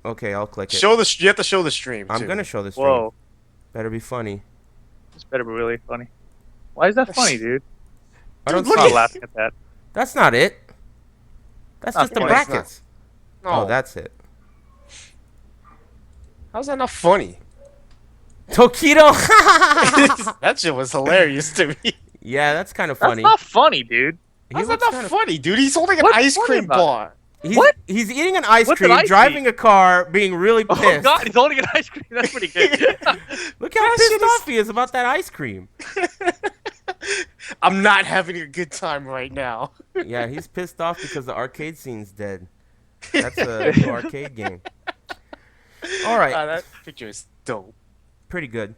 Okay, I'll click it. Show the. You have to show the stream. I'm too. going to show this stream. Whoa. Better be funny. This better be really funny. Why is that funny, dude? I don't look see I'm it. laughing at that. That's not it. That's Not just the funny. brackets. No, Oh, that's it. how's that not funny? Tokido! That shit was hilarious to me. Yeah, that's kind of That's funny. not funny, dude. He How's that looks not kinda- funny, dude? He's holding an What's ice funny cream about bar. He's, What? He's eating an ice What's an cream, ice driving cream? a car, being really pissed. Oh god, he's holding an ice cream. That's pretty good. Look how That pissed shit is- off he is about that ice cream. I'm not having a good time right now. Yeah, he's pissed off because the arcade scene's dead. That's a new arcade game. All right, That picture is dope. pretty good.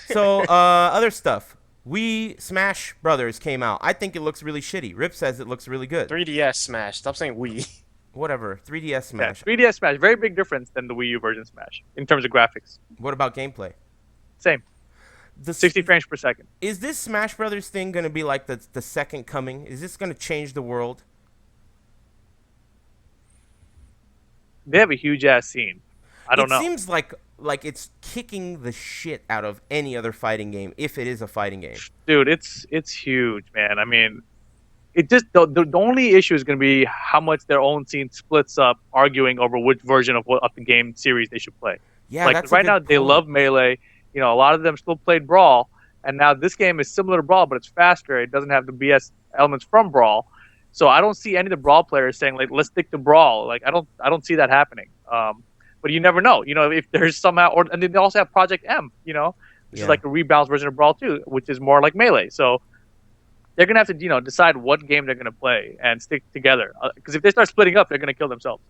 So, other stuff. Wii Smash Brothers came out. I think it looks really shitty. Rip says it looks really good. 3DS Smash. Stop saying Wii. Whatever. 3DS Yeah, Smash. 3DS Smash, very big difference than the Wii U version Smash in terms of graphics. What about gameplay? Same, The 60 frames per second. Is this Smash Brothers thing going to be like the second coming? Is this going to change the world? They have a huge ass scene. I don't know. It seems like it's kicking the shit out of any other fighting game if it is a fighting game. Dude, it's huge, man. I mean, it just the only issue is going to be how much their own scene splits up, arguing over which version of the game series they should play. Yeah, Like that's a right good now, they point. love Melee. You know, a lot of them still played Brawl, and now this game is similar to Brawl, but it's faster. It doesn't have the BS elements from Brawl, so I don't see any of the Brawl players saying like, "Let's stick to Brawl." Like, I don't see that happening. But you never know. You know, if there's somehow, and then they also have Project M. You know, which Yeah. is like a rebalanced version of Brawl 2, which is more like Melee. So they're gonna have to, decide what game they're gonna play and stick together. Because if they start splitting up, they're gonna kill themselves.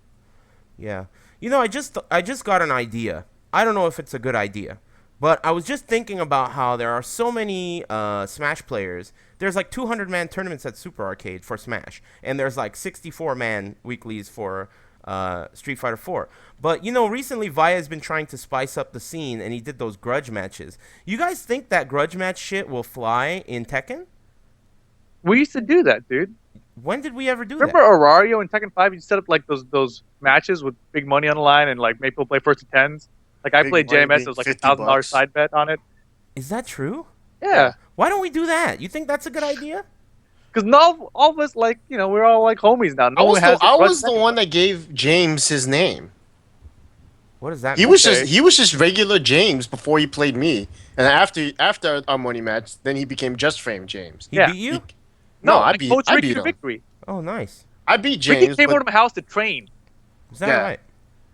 Yeah. I just got an idea. I don't know if it's a good idea, but I was just thinking about how there are so many Smash players. There's like 200-man tournaments at Super Arcade for Smash, and there's like 64-man weeklies for Street Fighter 4. But recently Vaya has been trying to spice up the scene, and he did those grudge matches. You guys think that grudge match shit will fly in Tekken? We used to do that, dude. When did we ever do Remember that? Arario in Tekken 5? You set up like those matches with big money on the line and like make people play first to tens. Like I Big played money JMS, being it was like a $50. $1,000 side bet on it. Is that true? Yeah, Why don't we do that? You think that's a good idea? because now all of us we're all like homies now. No I one was has. I was the one that gave James his name. What does that He mean? was Okay. he was just regular James before he played me, and after our money match, then he became Just Frame James. He Yeah. beat you? No, I I beat coached I Ricky beat to him. victory. Oh, nice. I beat Ricky James, came over but to my house to train. Is that Yeah. right?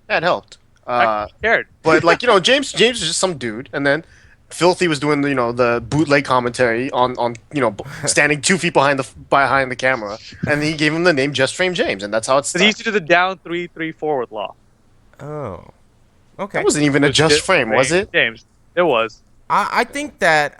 that helped. I cared. But like James was just some dude, and then Filthy was doing the bootleg commentary on standing 2 feet behind the camera, and he gave him the name Just Frame James, and that's how it's. Because he used to do the down 3-3 forward law. Oh. Okay. That wasn't even a Just Frame, was it? James, it was. I think that,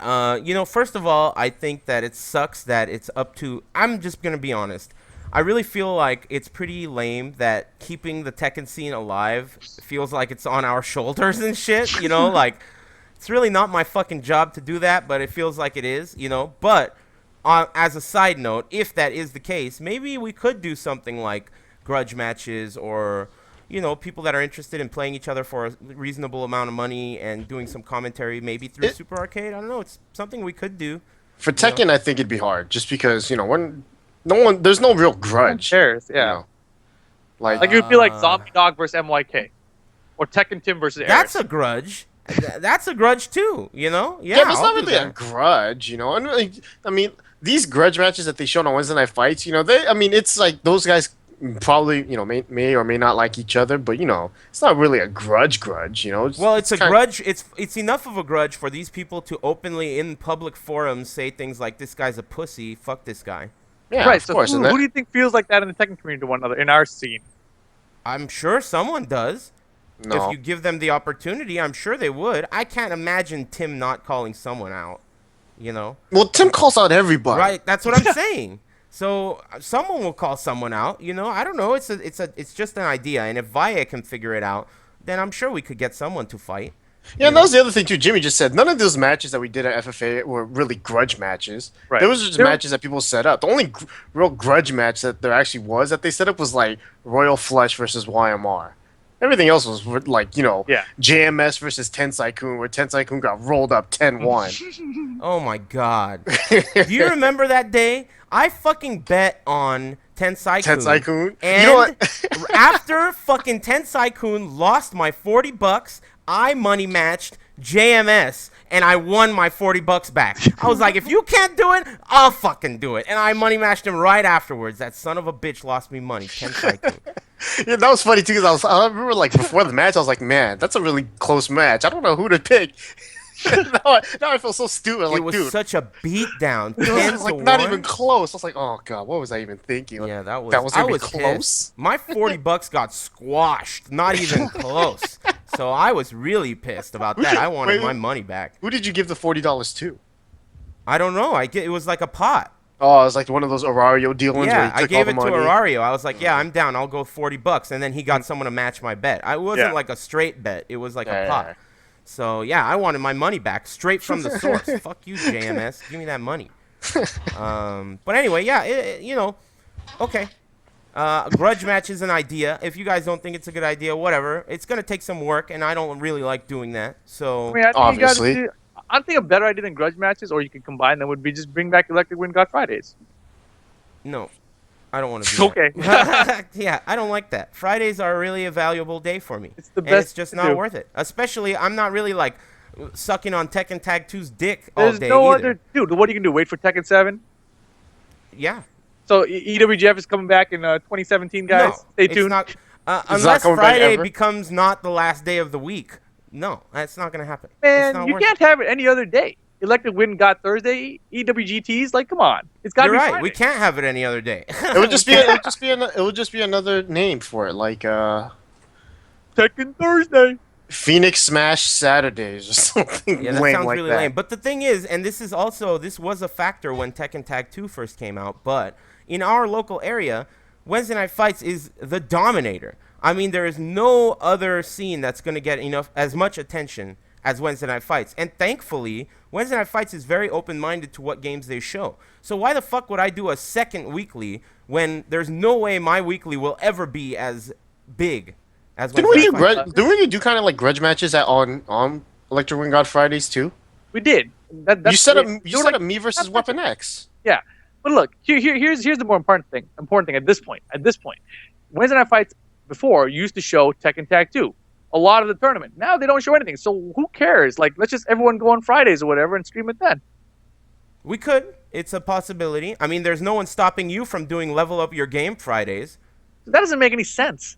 first of all, I think that it sucks that it's up to. I'm just going to be honest. I really feel like it's pretty lame that keeping the Tekken scene alive feels like it's on our shoulders and shit, like, it's really not my fucking job to do that, but it feels like it is, But, as a side note, if that is the case, maybe we could do something like grudge matches or, people that are interested in playing each other for a reasonable amount of money and doing some commentary maybe through Super Arcade. I don't know. It's something we could do. For Tekken, I think it'd be hard, just because there's no real grudge. Who cares? Yeah. you know? Like Like it would be like Zombie Dog versus MYK, or Tekken Tim versus Eric. That's a grudge. That's a grudge too, Yeah, but it's I'll not do really a that. grudge, And like, I mean, these grudge matches that they showed on Wednesday Night Fights, it's like those guys probably, may or may not like each other, but it's not really a grudge, Well, it's a grudge. It's enough of a grudge for these people to openly in public forums say things like, "This guy's a pussy. Fuck this guy." Yeah, right. of So course. who, and that- who do you think feels like that in the Tekken community to one another in our scene? I'm sure someone does. no. If you give them the opportunity, I'm sure they would. I can't imagine Tim not calling someone out. Well, Tim calls out everybody. Right? That's what I'm saying. So someone will call someone out. I don't know. It's just an idea, and if Vaya can figure it out, then I'm sure we could get someone to fight. Yeah, and that was the other thing too. Jimmy just said none of those matches that we did at FFA were really grudge matches. Right. There was just There- matches that people set up. The only real grudge match that there actually was that they set up was like Royal Flush versus YMR. Everything else was like Yeah. JMS versus Tensai-kun, where Tensai-kun got rolled up 10-1. Oh my god. Do you remember that day? I fucking bet on Tensai-kun. Tensai-kun. And You know what? after fucking Tensai-kun lost my $40, I money matched JMS and I won my $40 back. I was like, if you can't do it, I'll fucking do it. And I money matched him right afterwards. That son of a bitch lost me money. Tensai-kun. Yeah, that was funny too because I remember like before the match I was like, man, that's a really close match. I don't know who to pick. now I feel so stupid. I'm It like, was dude, such a beatdown. it 10 was to like not 1. even close. I was like, oh god, what was I even thinking? Like, Yeah, that was. that was I gonna be was close. pissed. My $40 got squashed. Not even close. So I was really pissed about that. I wanted Wait, my money back. Who did you give the $40 to? I don't know. It was like a pot. Oh, it's like one of those Aurario deal ones where Yeah, you I took all gave the it to money. Arario. I was like, yeah, I'm down. I'll go $40, and then he got someone to match my bet. It wasn't Yeah. like a straight bet. It was like a Yeah, pot. So yeah, I wanted my money back straight from the source. Fuck you, JMS. Give me that money. But anyway, yeah, okay. A grudge match is an idea. If you guys don't think it's a good idea, whatever. It's gonna take some work, and I don't really like doing that. I So mean, I think you got to Obviously. do. I think a better idea than grudge matches, or you could combine them, would be just bring back Electric Wind God Fridays. no, I don't want to do Okay. that. Yeah, I don't like that. Fridays are really a valuable day for me. It's the And best it's just to not do. worth it. Especially, I'm not really like sucking on Tekken Tag 2's dick all There's day no either. other dude. What are you gonna do? Wait for Tekken 7? Yeah. So EWGF is coming back in 2017, guys. No, Stay it's tuned. not. not Unless coming back Friday ever? becomes not the last day of the week. No, that's not gonna happen. It's Man, not you worth can't have it any other day. Electric Wind got Thursday. EWGTs, like, come on. It's got to You're be right. Friday. We can't have it any other day. It would just be it would just be another name for it, like Tekken Thursday. Phoenix Smash Saturdays or something Yeah, that lame sounds like really that. lame. But the thing is, and this was a factor when Tekken Tag 2 first came out, but in our local area, Wednesday Night Fights is the dominator. I mean, there is no other scene that's going to get as much attention as Wednesday Night Fights. And thankfully, Wednesday Night Fights is very open-minded to what games they show. So why the fuck would I do a second weekly when there's no way my weekly will ever be as big as Didn't Wednesday we do Night Fights? grudge? Didn't we do kind of like grudge matches on Electric Wing God Fridays too? We did. You set it. up They were like- me versus Weapon X. Yeah, but look, here's the more important thing. At this point. Wednesday Night Fights before used to show Tekken Tag 2 a lot of the tournament. Now they don't show anything. So who cares? Like, let's just everyone go on Fridays or whatever and stream it then. We could. It's a possibility. I mean, there's no one stopping you from doing Level Up Your Game Fridays. That doesn't make any sense.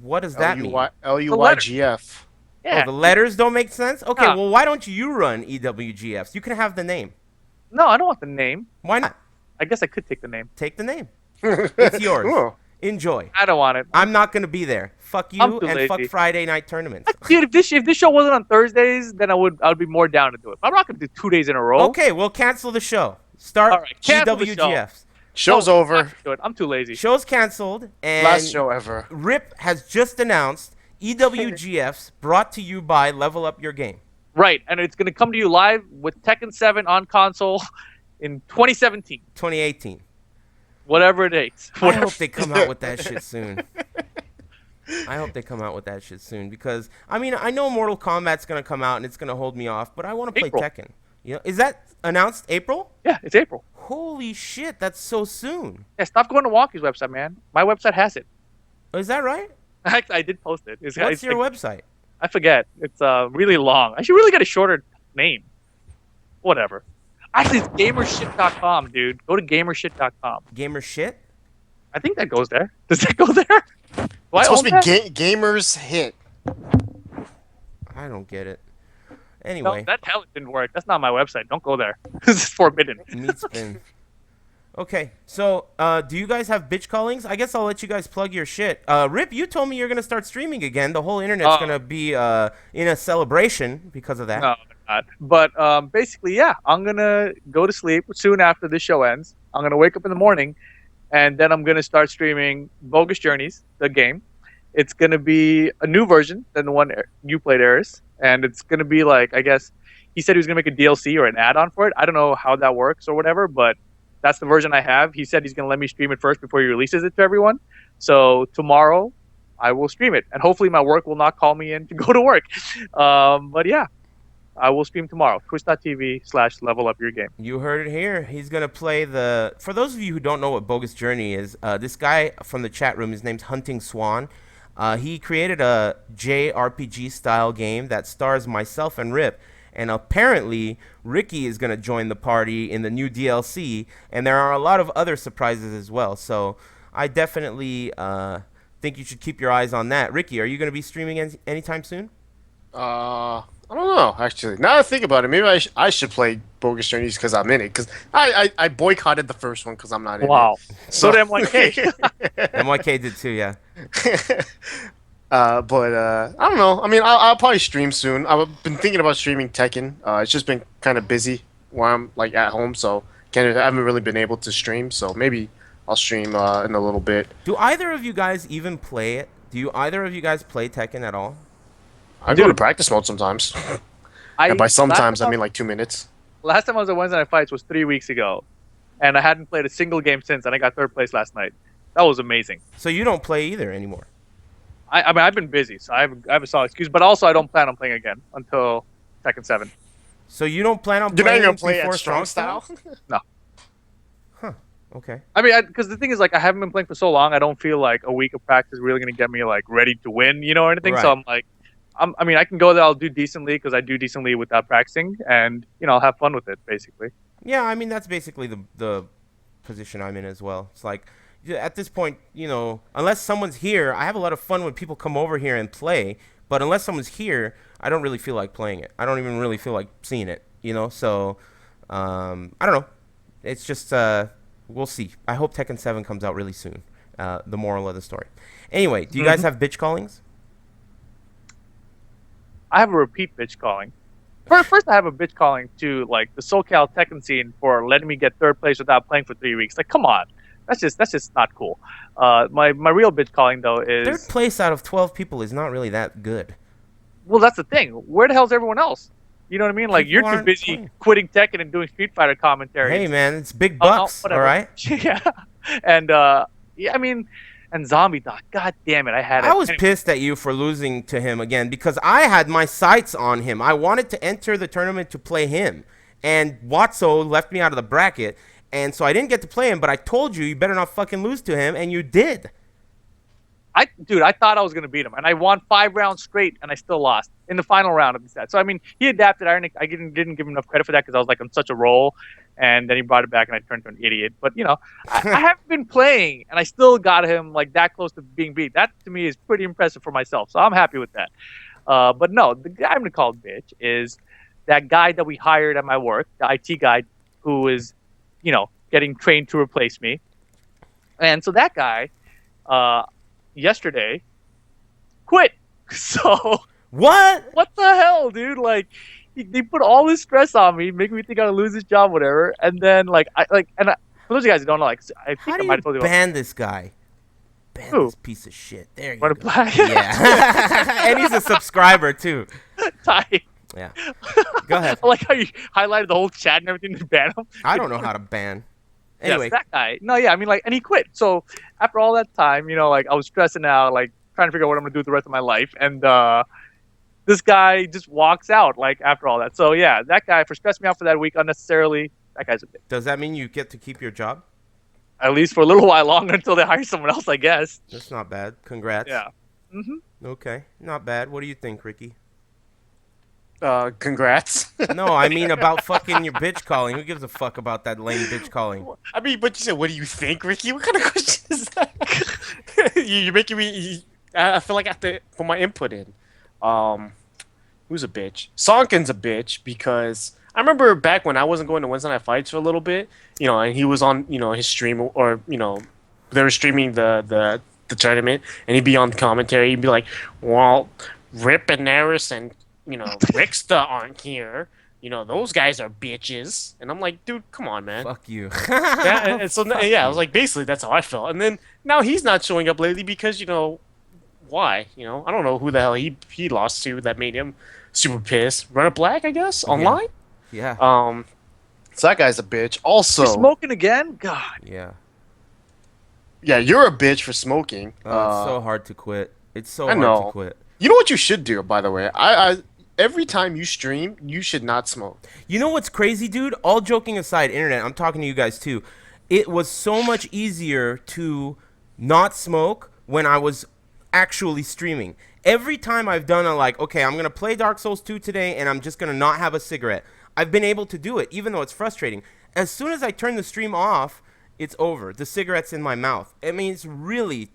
What does that mean? LUYGF. Yeah. Oh, the letters don't make sense? Okay, Huh. well, why don't you run EWGFs? You can have the name. No, I don't want the name. Why not? I guess I could take the name. Take the name. It's yours. Ooh. Enjoy. I don't want it. I'm not going to be there. Fuck I'm you too and fuck lazy. Friday night tournaments. Dude, if this show wasn't on Thursdays, then I would be more down to do it. I'm not gonna do 2 days in a row. Okay, we'll cancel the show. Start All right, cancel the show. EWGFs. Show's No, over. I'm not gonna do it. I'm too lazy. Show's canceled, and Last show ever. Rip has just announced EWGFs brought to you by Level Up Your Game. Right, and it's gonna come to you live with Tekken 7 on console in 2017, 2018. whatever it is. I hope they come out with that shit soon. I hope they come out with that shit soon because I mean I know Mortal Kombat's gonna come out and it's gonna hold me off, but I want to play April. Tekken. You know, is that announced April? Yeah, it's April. Holy shit, that's so soon. Yeah, stop going to Walkie's website, man. My website has it. Oh, is that right? I did post it. What's your website? I forget. It's really long. I should really get a shorter name. Whatever. Actually, it's gamershit.com, dude. Go to gamershit.com. Gamer shit? I think that goes there. Does that go there? Do I It's supposed own to be that? Gamers Hit. I don't get it. No, Anyway, that talent didn't work. That's not my website. Don't go there. This is forbidden. meat spin. Okay, so do you guys have bitch callings? I guess I'll let you guys plug your shit. Rip, you told me you're gonna start streaming again. The whole internet's Oh. gonna be in a celebration because of that. No, they're not. But basically, yeah, I'm gonna go to sleep soon after this show ends. I'm gonna wake up in the morning, and then I'm gonna start streaming Bogus Journeys, the game. It's gonna be a new version than the one you played, Eris, and it's gonna be like, I guess he said he was gonna make a DLC or an add-on for it. I don't know how that works or whatever, but that's the version I have. He said he's gonna let me stream it first before he releases it to everyone. So tomorrow, I will stream it, and hopefully my work will not call me in to go to work. But yeah. I will stream tomorrow. Twitch.tv/level up your game. You heard it here. He's gonna play the. For those of you who don't know what Bogus Journey is, this guy from the chat room, his name's Hunting Swan. He created a JRPG style game that stars myself and Rip, and apparently Ricky is gonna join the party in the new DLC, and there are a lot of other surprises as well. So I definitely think you should keep your eyes on that. Ricky, are you gonna be streaming anytime soon? I don't know, actually. Now that I think about it, maybe I should play Bogus Journeys because I'm in it. Because I boycotted the first one because I'm not in it. Wow. So did MYK. MYK did too, yeah. But I don't know. I mean, I'll probably stream soon. I've been thinking about streaming Tekken. It's just been kind of busy while I'm like at home, so I haven't really been able to stream. So maybe I'll stream in a little bit. Do either of you guys even play it? Do you either of you guys play Tekken at all? I go to Dude, practice mode sometimes, and by I sometimes I mean like 2 minutes. last time I was at Wednesday Night Fights was 3 weeks ago, and I hadn't played a single game since, and I got third place last night. That was amazing. So you don't play either anymore. I mean, I've been busy, so I have a solid excuse. But also, I don't plan on playing again until Tekken 7. So you don't plan on You're not playing gonna play before at strong style. No, Huh. Okay. I mean, because the thing is, like, I haven't been playing for so long. I don't feel like a week of practice is really going to get me like ready to win, or anything. So Right. I'm like, I mean, I can go there. I'll do decently because I do decently without practicing, and I'll have fun with it basically. Yeah, I mean that's basically the position I'm in as well. It's like yeah, at this point, unless someone's here, I have a lot of fun when people come over here and play. But unless someone's here, I don't really feel like playing it. I don't even really feel like seeing it. So I don't know. It's just we'll see. I hope Tekken 7 comes out really soon. The moral of the story. Anyway, do you guys have bitch callings? I have a repeat bitch calling. First, I have a bitch calling to like the SoCal Tekken scene for letting me get third place without playing for 3 weeks. Like, come on, that's just not cool. My real bitch calling though Third is, place out of 12 people is not really that good. well, that's the thing. Where the hell's everyone else? You know what I mean? Like, People you're too aren't busy playing. quitting Tekken and doing Street Fighter commentary. Hey man, it's big Oh, bucks, all whatever. right? Yeah, and yeah, I mean, and Zombie Doc. God damn it, I had it. I was Anyway, pissed at you for losing to him again because I had my sights on him. I wanted to enter the tournament to play him, and Watso left me out of the bracket, and so I didn't get to play him. But I told you, you better not fucking lose to him, and you did. dude, I thought I was gonna beat him, and I won 5 rounds straight, and I still lost in the final round of the set. So I mean, he adapted. I didn't give him enough credit for that because I was like on such a roll, and then he brought it back, and I turned to an idiot. But I haven't been playing, and I still got him like that close to being beat. That to me is pretty impressive for myself. So I'm happy with that. But no, the guy I'm gonna call bitch is that guy that we hired at my work, the IT guy, who is, getting trained to replace me. And so that guy, yesterday quit. So What? what the hell, dude? Like, they put all this stress on me, making me think I'm gonna lose this job, whatever. And then for those of you guys who don't know, like, I How think do I might you have told you ban this guy? Ban Who? this piece of shit. There you Run go. Black. Yeah. And he's a subscriber too. Ty. Yeah. Go ahead. I like how you highlighted the whole chat and everything to ban him. I don't know how to ban. Anyway, Yes, that guy. No, yeah, I mean, like, and he quit. So after all that time, like, I was stressing out, like, trying to figure out what I'm gonna do with the rest of my life, and this guy just walks out, like, after all that. So yeah, that guy, for stressing me out for that week unnecessarily, that guy's a bitch. does that mean you get to keep your job? At least for a little while longer until they hire someone else, I guess. That's not bad. Congrats. Yeah. Okay. Not bad. What do you think, Ricky? Congrats. No, I mean about fucking your bitch calling. Who gives a fuck about that lame bitch calling? I mean, but you said, what do you think, Ricky? What kind of question is that? You're making me. I feel like I have to put my input in. Who's a bitch? Sonkin's a bitch because I remember back when I wasn't going to Wednesday Night Fights for a little bit, and he was on, his stream or they were streaming the tournament, and he'd be on commentary. He'd be like, "Well, Rip and Eris and Ricksta aren't here. Those guys are bitches." And I'm like, dude, come on, man. Fuck you. Yeah, and so Fuck yeah, I you. was like, basically that's how I felt. And then now he's not showing up lately because why? I don't know who the hell he lost to that made him super pissed. Run It Black, I guess, online. Yeah. So that guy's a bitch. Also, You're smoking again? God. Yeah. yeah, you're a bitch for smoking. Oh, it's so hard to quit. It's so I hard know. to quit. You know what you should do, by the way? I every time you stream, you should not smoke. You know what's crazy, dude? All joking aside, internet, I'm talking to you guys too. It was so much easier to not smoke when I was actually streaming. Every time I've done okay, I'm going to play Dark Souls 2 today and I'm just going to not have a cigarette. I've been able to do it, even though it's frustrating. As soon as I turn the stream off, it's over. The cigarette's in my mouth. I mean, it's really,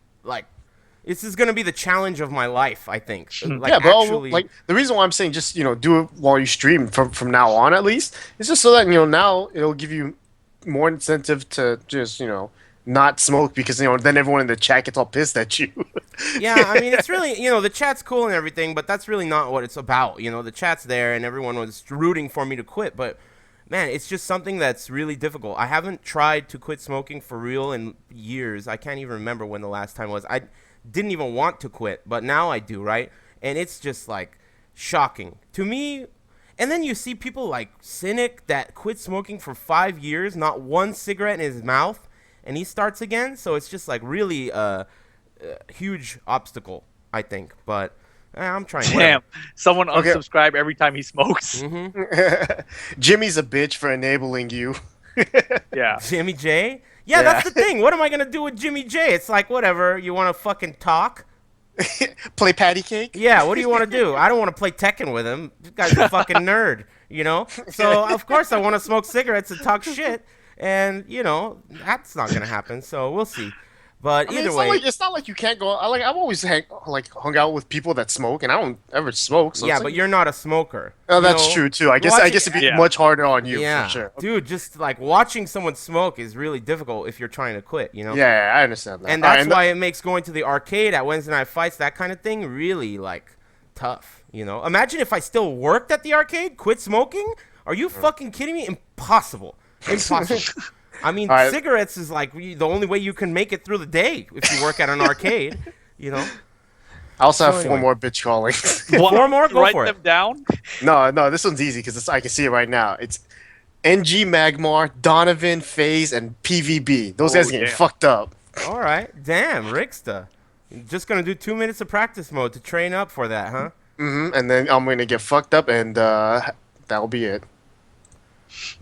this is going to be the challenge of my life, I think. Yeah, but the reason why I'm saying just do it while you stream from now on at least is just so that now it'll give you more incentive to just not smoke because then everyone in the chat gets all pissed at you. Yeah, I mean, it's really, the chat's cool and everything, but that's really not what it's about. The chat's there and everyone was rooting for me to quit, but man, it's just something that's really difficult. I haven't tried to quit smoking for real in years. I can't even remember when the last time was. I didn't even want to quit, but now I do, right? And it's just like shocking to me. And then you see people like Cynic that quit smoking for 5 years, not one cigarette in his mouth, and he starts again. So it's just like really a huge obstacle, I think. But I'm trying. Damn, someone Okay. unsubscribe every time he smokes. Jimmy's a bitch for enabling you. Yeah. Jimmy J? Yeah, Yeah. that's the thing. What am I gonna do with Jimmy J? It's like whatever. You want to fucking talk? Play patty cake. Yeah. What do you want to do? I don't want to play Tekken with him. This guy's a fucking nerd. You know. So of course I want to smoke cigarettes and talk shit. And you know that's not gonna happen. So we'll see. But I mean, either it's way, it's not like you can't go. I've always hung out with people that smoke, and I don't ever smoke. So yeah. it's But like, you're not a smoker. oh, you that's know? true too. I guess Watching- it'd be Yeah. much harder on you Yeah, for sure. dude. Just like watching someone smoke is really difficult if you're trying to quit. You know. Yeah, I understand that. And All right, that's why it makes going to the arcade at Wednesday night fights, that kind of thing, really like tough. You know, imagine if I still worked at the arcade, quit smoking. Are you fucking kidding me? Impossible. Impossible. I mean, All right. cigarettes is like the only way you can make it through the day if you work at an arcade. You know. I also have So four anyway. more bitch callings. Four more? Go Write for them it. down. No, this one's easy because I can see it right now. It's NG Magmar, Donovan, FaZe, and PVB. Those guys are getting damn. fucked up. All right. Damn, Ricksta. Just gonna do 2 minutes of practice mode to train up for that, huh? And then I'm gonna get fucked up, and that'll be it.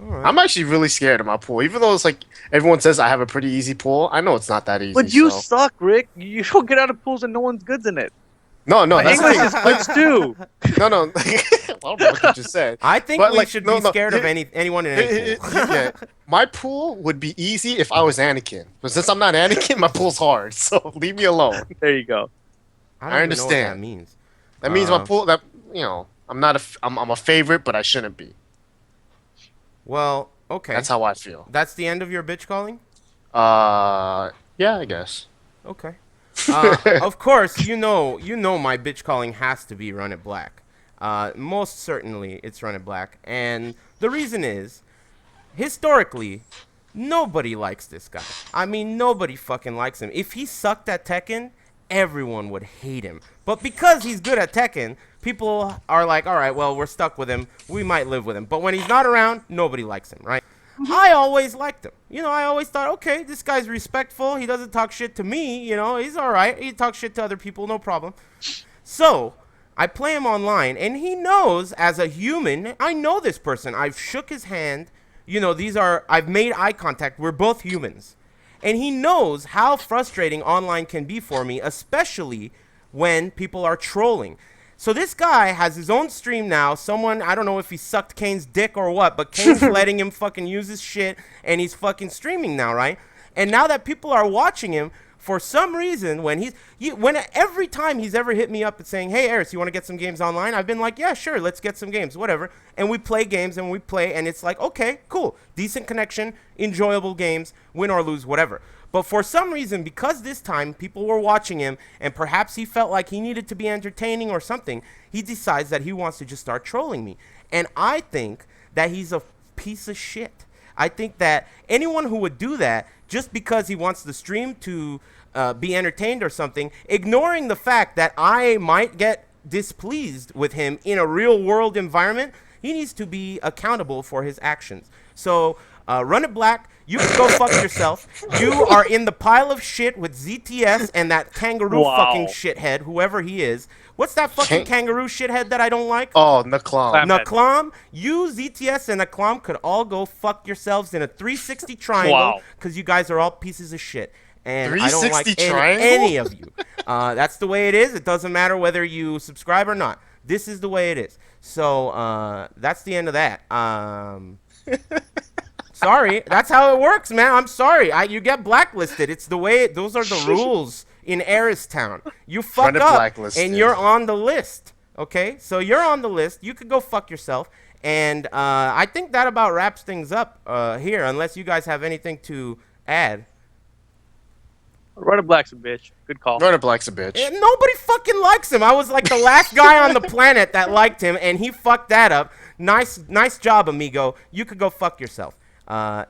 All right. I'm actually really scared of my pool, even though it's like everyone says I have a pretty easy pool. I know it's not that easy. But you so- suck, Rick. You don't get out of pools and no one's goods in it. no, that's the English thing. is goods too. No. I don't know what you just said. I think But, we like, should no, be no, scared of here- anyone in any pool. Yeah, my pool would be easy if I was Anakin, but since I'm not Anakin, my pool's hard. So leave me alone. There you go. I I don't even know what that understand. means. That means my Uh, pool. I'm not I'm a favorite, but I shouldn't be. Well, okay. That's how I feel. That's the end of your bitch calling? Yeah, I guess. Okay. Of course, you know my bitch calling has to be Run It Black. Most certainly, it's Run It Black, and the reason is, historically, nobody likes this guy. I mean, nobody fucking likes him. If he sucked at Tekken, everyone would hate him. But because he's good at Tekken, people are like, all right, well, we're stuck with him. We might live with him. But when he's not around, nobody likes him, right? I always liked him. You know, I always thought, okay, this guy's respectful. He doesn't talk shit to me. You know, he's all right. He talks shit to other people, no problem. So I play him online, and he knows as a human, I know this person. I've shook his hand. You know, I've made eye contact. We're both humans. And he knows how frustrating online can be for me, especially when people are trolling. So this guy has his own stream now. Someone, I don't know if he sucked Kane's dick or what, but Kane's letting him fucking use his shit, and he's fucking streaming now, right? And now that people are watching him, for some reason, every time he's ever hit me up and saying, hey, Eris, you want to get some games online? I've been like, yeah, sure, let's get some games, whatever. And we play games, and it's like, okay, cool, decent connection, enjoyable games, win or lose, whatever. But for some reason, because this time people were watching him, and perhaps he felt like he needed to be entertaining or something, he decides that he wants to just start trolling me. And I think that he's a piece of shit. I think that anyone who would do that just because he wants the stream to be entertained or something, ignoring the fact that I might get displeased with him in a real world environment, he needs to be accountable for his actions. So, Run It Black, you can go fuck yourself. You are in the pile of shit with ZTS and that kangaroo Wow. fucking shithead, whoever he is. What's that fucking kangaroo shithead that I don't like? Oh, Naklam. Clam- Naklam, you, ZTS, and Naklam could all go fuck yourselves in a 360 triangle Wow. because you guys are all pieces of shit. And I don't 360 like triangle? any of you. That's the way it is. It doesn't matter whether you subscribe or not. This is the way it is. So that's the end of that. Sorry. That's how it works, man. I'm sorry. You get blacklisted. It's the way those are the rules in Eristown. You fuck Run It up blacklisted. and you're on the list. Okay? So you're on the list. You could go fuck yourself. And I think that about wraps things up here, unless you guys have anything to add. Run It Black's a bitch. Good call. Run It Black's a bitch. And nobody fucking likes him. I was like the last guy on the planet that liked him, and he fucked that up. Nice job, amigo. You could go fuck yourself.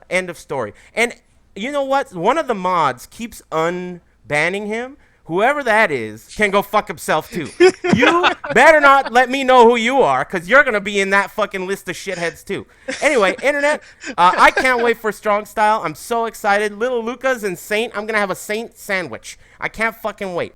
End of story. And you know what? One of the mods keeps unbanning him. Whoever that is can go fuck himself too. You better not let me know who you are, because you're going to be in that fucking list of shitheads too. Anyway, internet, I can't wait for Strong Style. I'm so excited. Little Lucas and Saint, I'm going to have a Saint sandwich. I can't fucking wait.